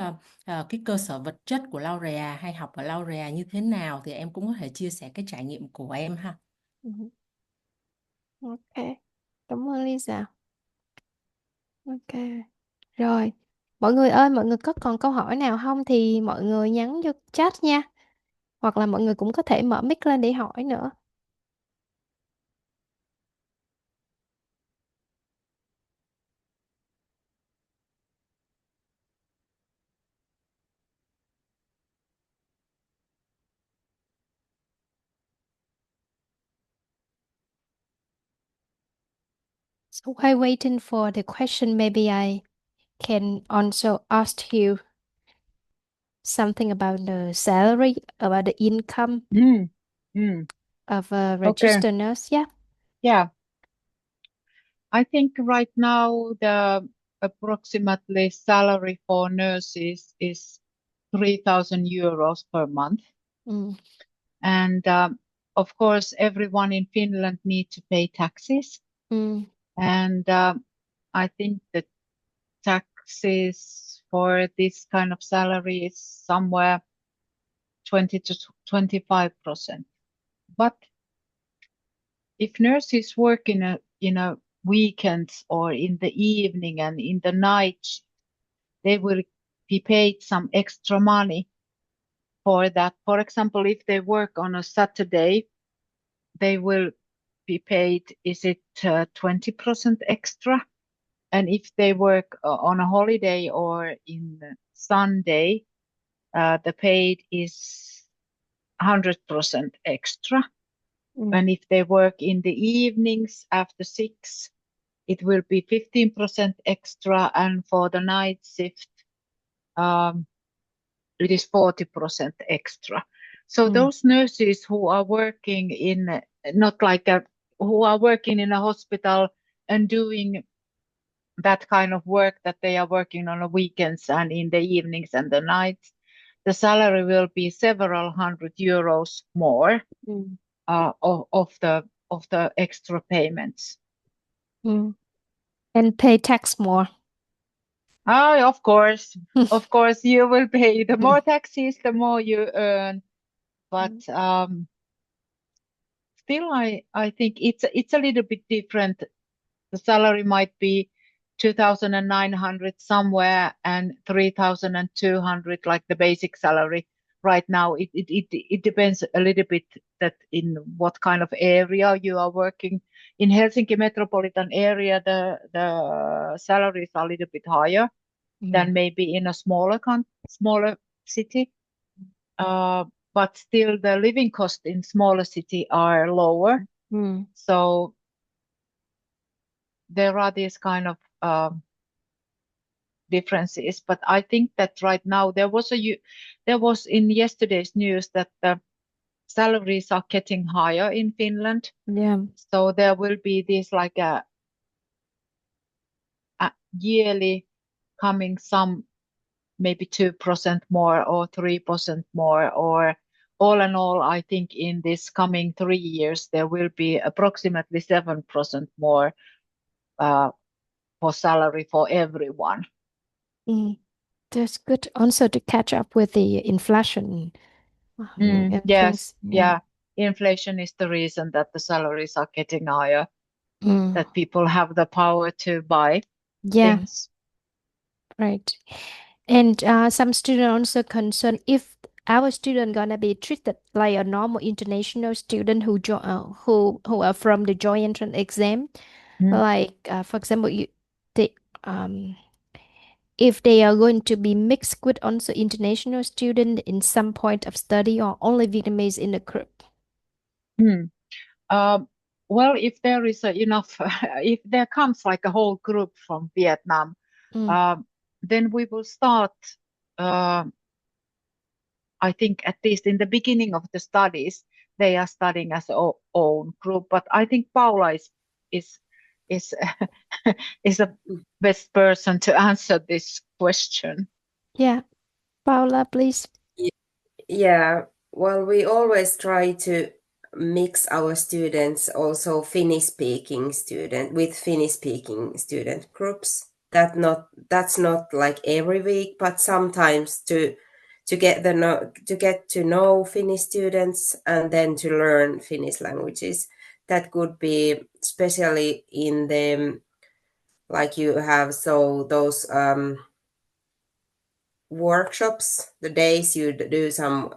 cái cơ sở vật chất của LAUREA hay học ở LAUREA như thế nào, thì em cũng có thể chia sẻ cái trải nghiệm của em ha. Ok, cảm ơn Lisa. Ok, rồi. Mọi người ơi, mọi người có còn câu hỏi nào không thì mọi người nhắn vô chat nha. Hoặc là mọi người cũng có thể mở mic lên để hỏi nữa. So while waiting for the question, maybe I can also ask you something about the salary, about the income of a registered nurse. Yeah. Yeah. I think right now the approximately salary for nurses is 3,000 euros per month. And of course, everyone in Finland needs to pay taxes. And I think the taxes for this kind of salary is somewhere 20 to 25%. But if nurses work in a weekends or in the evening and in the night, they will be paid some extra money for that. For example, if they work on a Saturday, they will be paid, is it 20% extra? And if they work on a holiday or in Sunday, the paid is 100% extra. And if they work in the evenings after 6, it will be 15% extra. And for the night shift, it is 40% extra. So those nurses who are working in, who are working in a hospital and doing that kind of work that they are working on the weekends and in the evenings and the nights, the salary will be several hundred euros more of the extra payments. And pay tax more. Oh, of course, you will pay. The more taxes, the more you earn. But still, I think it's a little bit different. The salary might be 2,900 somewhere and 3,200, like the basic salary right now. It depends a little bit that in what kind of area you are working. In Helsinki metropolitan area, the salaries are a little bit higher. than maybe in a smaller city. But still the living costs in smaller city are lower. So there are these kind of differences. But I think that right now there was in yesterday's news that the salaries are getting higher in Finland. Yeah. So there will be this like a yearly coming some maybe 2% more or 3% more, or all in all, I think in this coming 3 years there will be approximately 7% more for salary for everyone. That's good also to catch up with the inflation. And Yes, things. inflation is the reason that the salaries are getting higher, Mm. that people have the power to buy Yeah, things. right. And some students also concerned if our student gonna be treated like a normal international student who are from the joint entrance exam. Like for example, if they are going to be mixed with also international student in some point of study or only Vietnamese in the group. Well, if there is enough, if there comes like a whole group from Vietnam, then we will start, I think at least in the beginning of the studies, they are studying as own group. But I think Paula is is a best person to answer this question. Yeah, Paula, please. Yeah, well, we always try to mix our students also Finnish-speaking student groups. That's not like every week, but sometimes to get to know Finnish students and then to learn Finnish languages. That could be especially in the like you have those workshops, the days you do some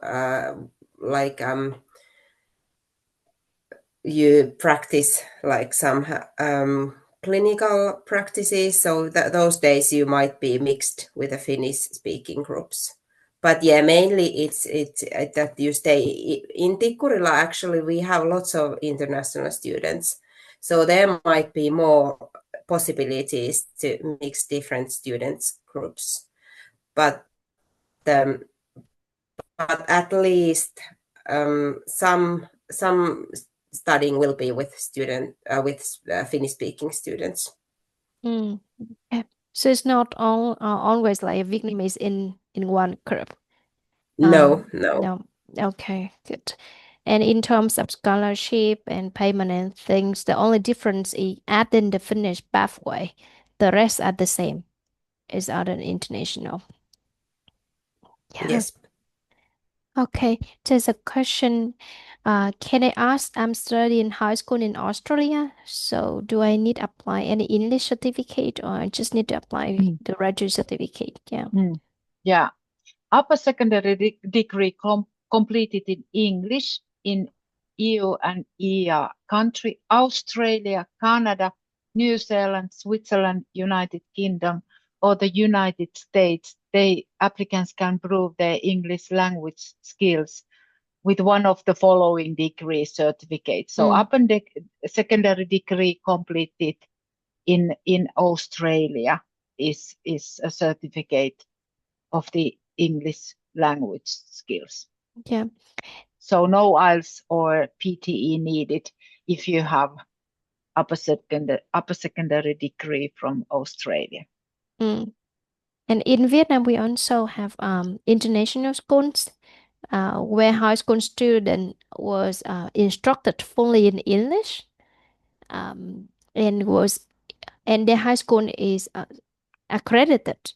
you practice like some clinical practices, so those days you might be mixed with the Finnish speaking groups. But yeah, mainly it's that you stay in Tikkurila. Actually, we have lots of international students, so there might be more possibilities to mix different students groups, but at least some studying will be with Finnish-speaking students. Yeah. So it's not always like Vietnamese in one group. No. Okay, good. And in terms of scholarship and payment and things, the only difference is adding the Finnish pathway. The rest are the same. It's other international. Yeah. Yes. Okay, there's a question. Can I ask? I'm studying high school in Australia, so do I need to apply any English certificate or I just need to apply the graduate certificate? Yeah. Yeah. Upper secondary degree completed in English in EU and EA country, Australia, Canada, New Zealand, Switzerland, United Kingdom, or the United States, applicants can prove their English language skills with one of the following degree certificates. So upper secondary degree completed in Australia is a certificate of the English language skills. Yeah. So no IELTS or PTE needed if you have upper secondary degree from Australia. And in Vietnam, we also have international schools where high school student was instructed fully in English, and their high school is accredited.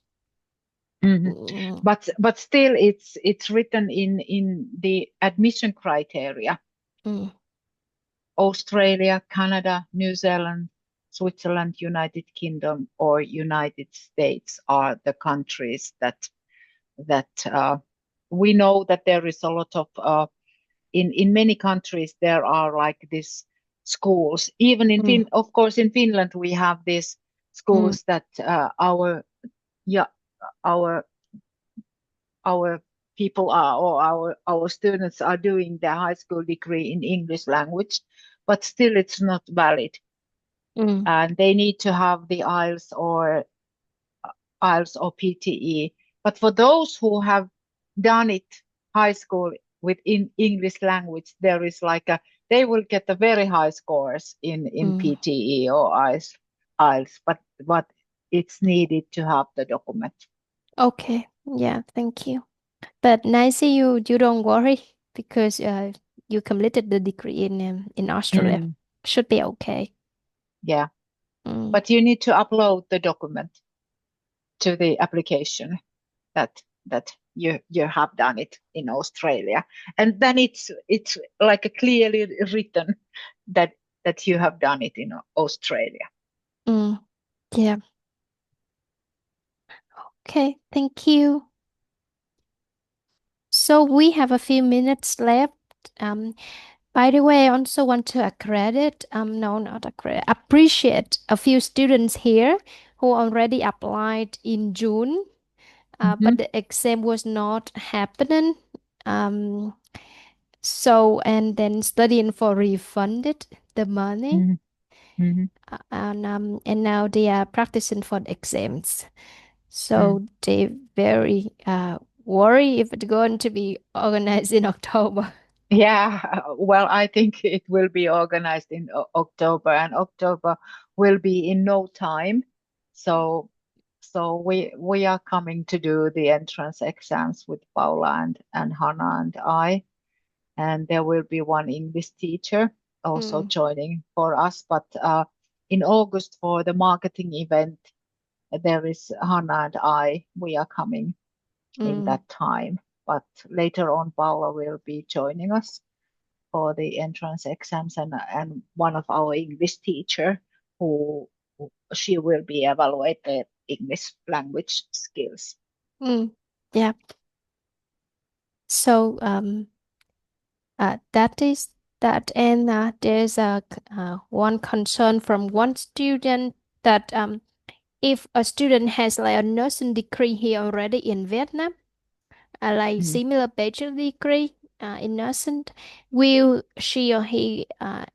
But still, it's written in the admission criteria. Australia, Canada, New Zealand, Switzerland, United Kingdom, or United States are the countries that we know that there is a lot of in many countries there are like these schools. Even in of course in Finland we have these schools that our our people are, or our students are doing their high school degree in English language, but still it's not valid. And they need to have the IELTS or PTE. But for those who have done it high school within English language, there is they will get the very high scores in PTE or IELTS, but it's needed to have the document. Okay, yeah, thank you. But Nancy, you don't worry because you completed the degree in Australia. Should be okay. Yeah, but you need to upload the document to the application that you have done it in Australia, and then it's like a clearly written that you have done it in Australia. Yeah. Okay, thank you. So we have a few minutes left. By the way, I also want to appreciate a few students here who already applied in June, but the exam was not happening. So, and then studying for refunded the money. And now they are practicing for the exams. So they very worry if it's going to be organized in October. Yeah, well, I think it will be organized in October, and October will be in no time. So we are coming to do the entrance exams with Paula and Hannah and I, and there will be one English teacher also joining for us. But in August for the marketing event, there is Hannah and I. We are coming in that time. But later on, Paula will be joining us for the entrance exams, and one of our English teacher she will be evaluate the English language skills. Yeah. So that is that, and there's one concern from one student that if a student has like a nursing degree here already in Vietnam, like similar bachelor degree in nursing, will she or he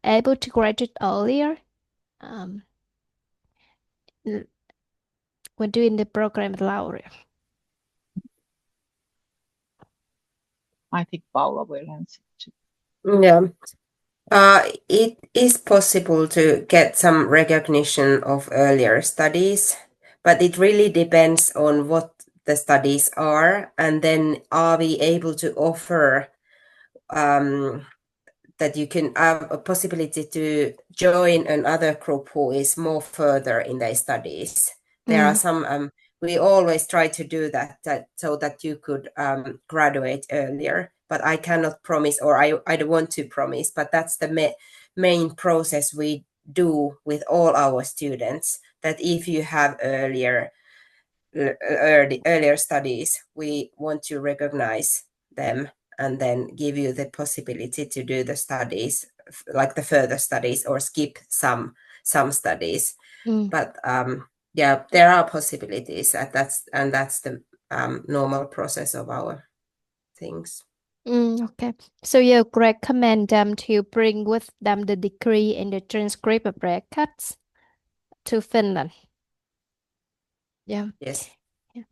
able to graduate earlier when doing the program at LAUREA? I think Paula will answer too. Yeah. It is possible to get some recognition of earlier studies, but it really depends on what the studies are, and then are we able to offer that you can have a possibility to join another group who is more further in their studies. There are some, we always try to do that so that you could graduate earlier, but I cannot promise, or I don't want to promise, but that's the main process we do with all our students, that if you have earlier studies, we want to recognize them and then give you the possibility to do the studies, like the further studies, or skip some studies. But yeah, there are possibilities, that's the normal process of our things. Okay, so you recommend them to bring with them the degree and the transcript of records to Finland? Yeah. Yes. Yeah.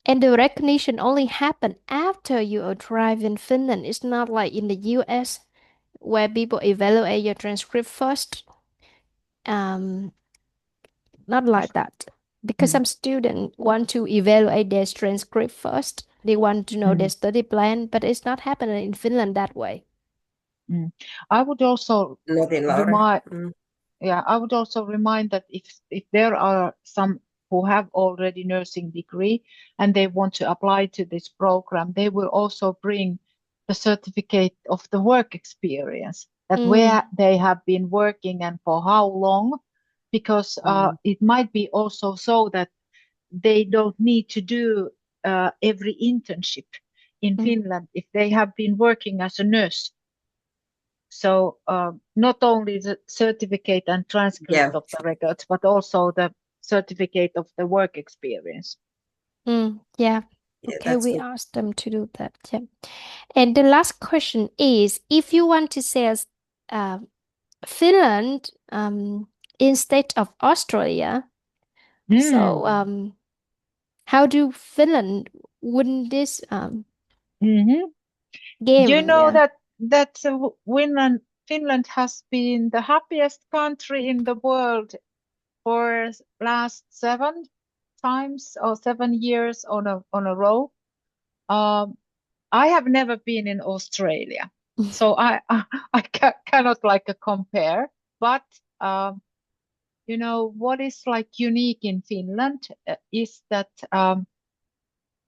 And the recognition only happen after you arrive in Finland. It's not like in the US where people evaluate your transcript first. Not like that. Because some students want to evaluate their transcript first. They want to know their study plan, but it's not happening in Finland that way. I would also Not in remind, I would also remind that if there are some who have already nursing degree and they want to apply to this program, they will also bring the certificate of the work experience, that where they have been working and for how long, because it might be also so that they don't need to do every internship in Finland if they have been working as a nurse. So not only the certificate and transcript of the records, but also the certificate of the work experience. Yeah. Yeah, Okay, that's we good. asked them to do that. Yeah. And the last question is, if you want to say Finland instead of Australia, so how do Finland win this Mhm. game? You know Yeah. that Finland has been the happiest country in the world for last 7 times or 7 years on a row. I have never been in Australia, so I cannot like compare. But you know what is like unique in Finland is that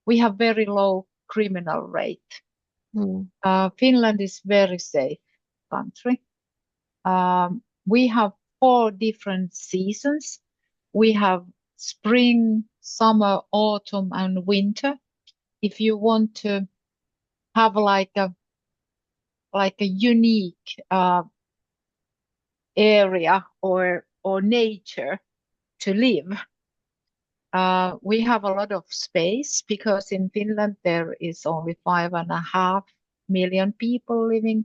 we have very low criminal rate. Finland is very safe country. We have 4 different seasons. We have spring, summer, autumn, and winter. If you want to have like a unique area or nature to live, we have a lot of space because in Finland there is only 5.5 million people living.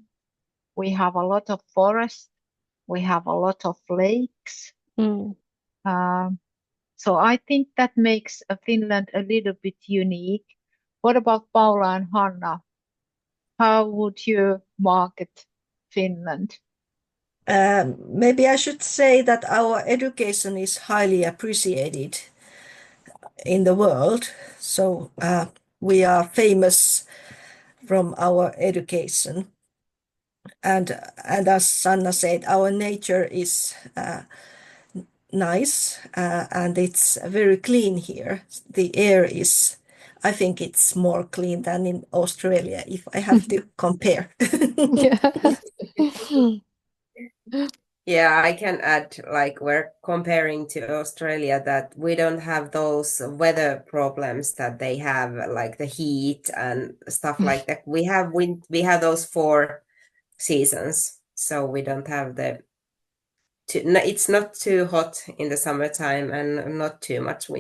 We have a lot of forest. We have a lot of lakes. So I think that makes Finland a little bit unique. What about Paula and Hanna? How would you market Finland? Maybe I should say that our education is highly appreciated in the world. So we are famous from our education. And as Sanna said, our nature is nice and it's very clean here. The air is, I think it's more clean than in Australia if I have to compare. Yeah, I can add, like, we're comparing to Australia, that we don't have those weather problems that they have, like the heat and stuff like that. We have those 4 seasons, so we don't have it's not too hot in the summertime and not too much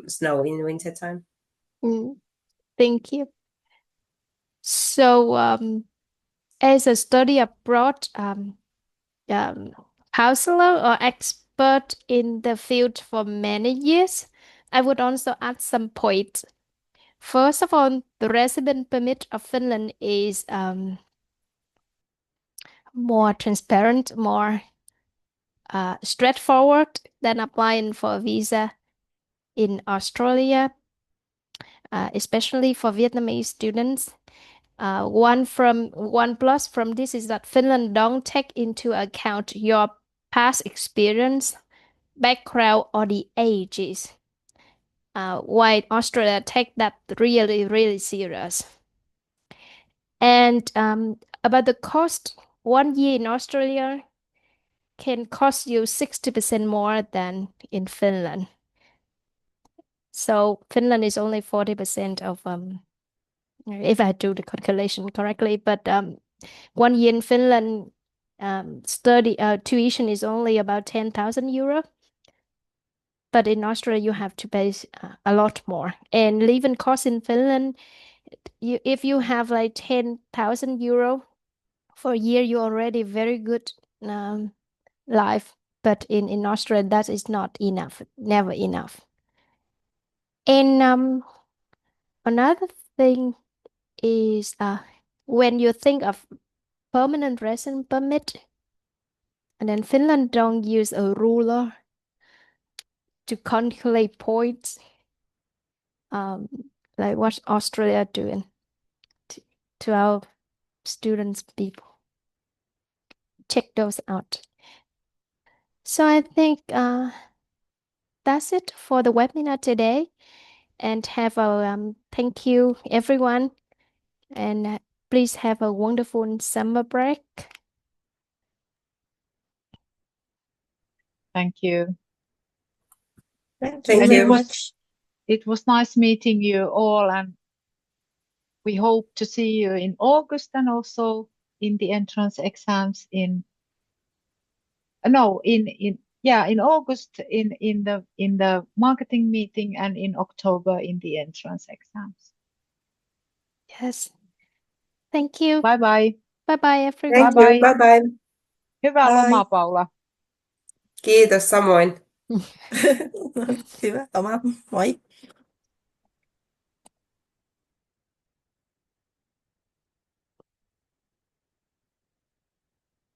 snow in wintertime. Thank you. So, as a study abroad counselor or expert in the field for many years, I would also add some points. First of all, the resident permit of Finland is more transparent, more straightforward than applying for a visa in Australia, especially for Vietnamese students. One plus from this is that Finland don't take into account your past experience, background, or the ages. While Australia take that really, really serious. And about the cost, 1 year in Australia can cost you 60% more than in Finland. So Finland is only 40% of if I do the calculation correctly, but 1 year in Finland tuition is only about 10,000 euro. But in Australia, you have to pay a lot more. And living costs in Finland, if you have like 10,000 euro for a year, you're already very good life. But in Australia, that is not enough, never enough. And another thing is when you think of permanent resident permit, and then Finland don't use a ruler to calculate points, like what Australia doing to our students, people. Check those out. So I think that's it for the webinar today. And have a thank you everyone, and please have a wonderful summer break. Thank you. Thank you Thank very you. much. It was nice meeting you all, and we hope to see you in August and also in the entrance exams in Yeah, in August in the marketing meeting and in October in the entrance exams. Yes. Thank you. Bye bye. Bye bye everyone. Thank Bye you. bye. Bye bye. Hyvää Bye. lomaa, Paula. Kiitos samoin. Hyvä, Toma. Moi.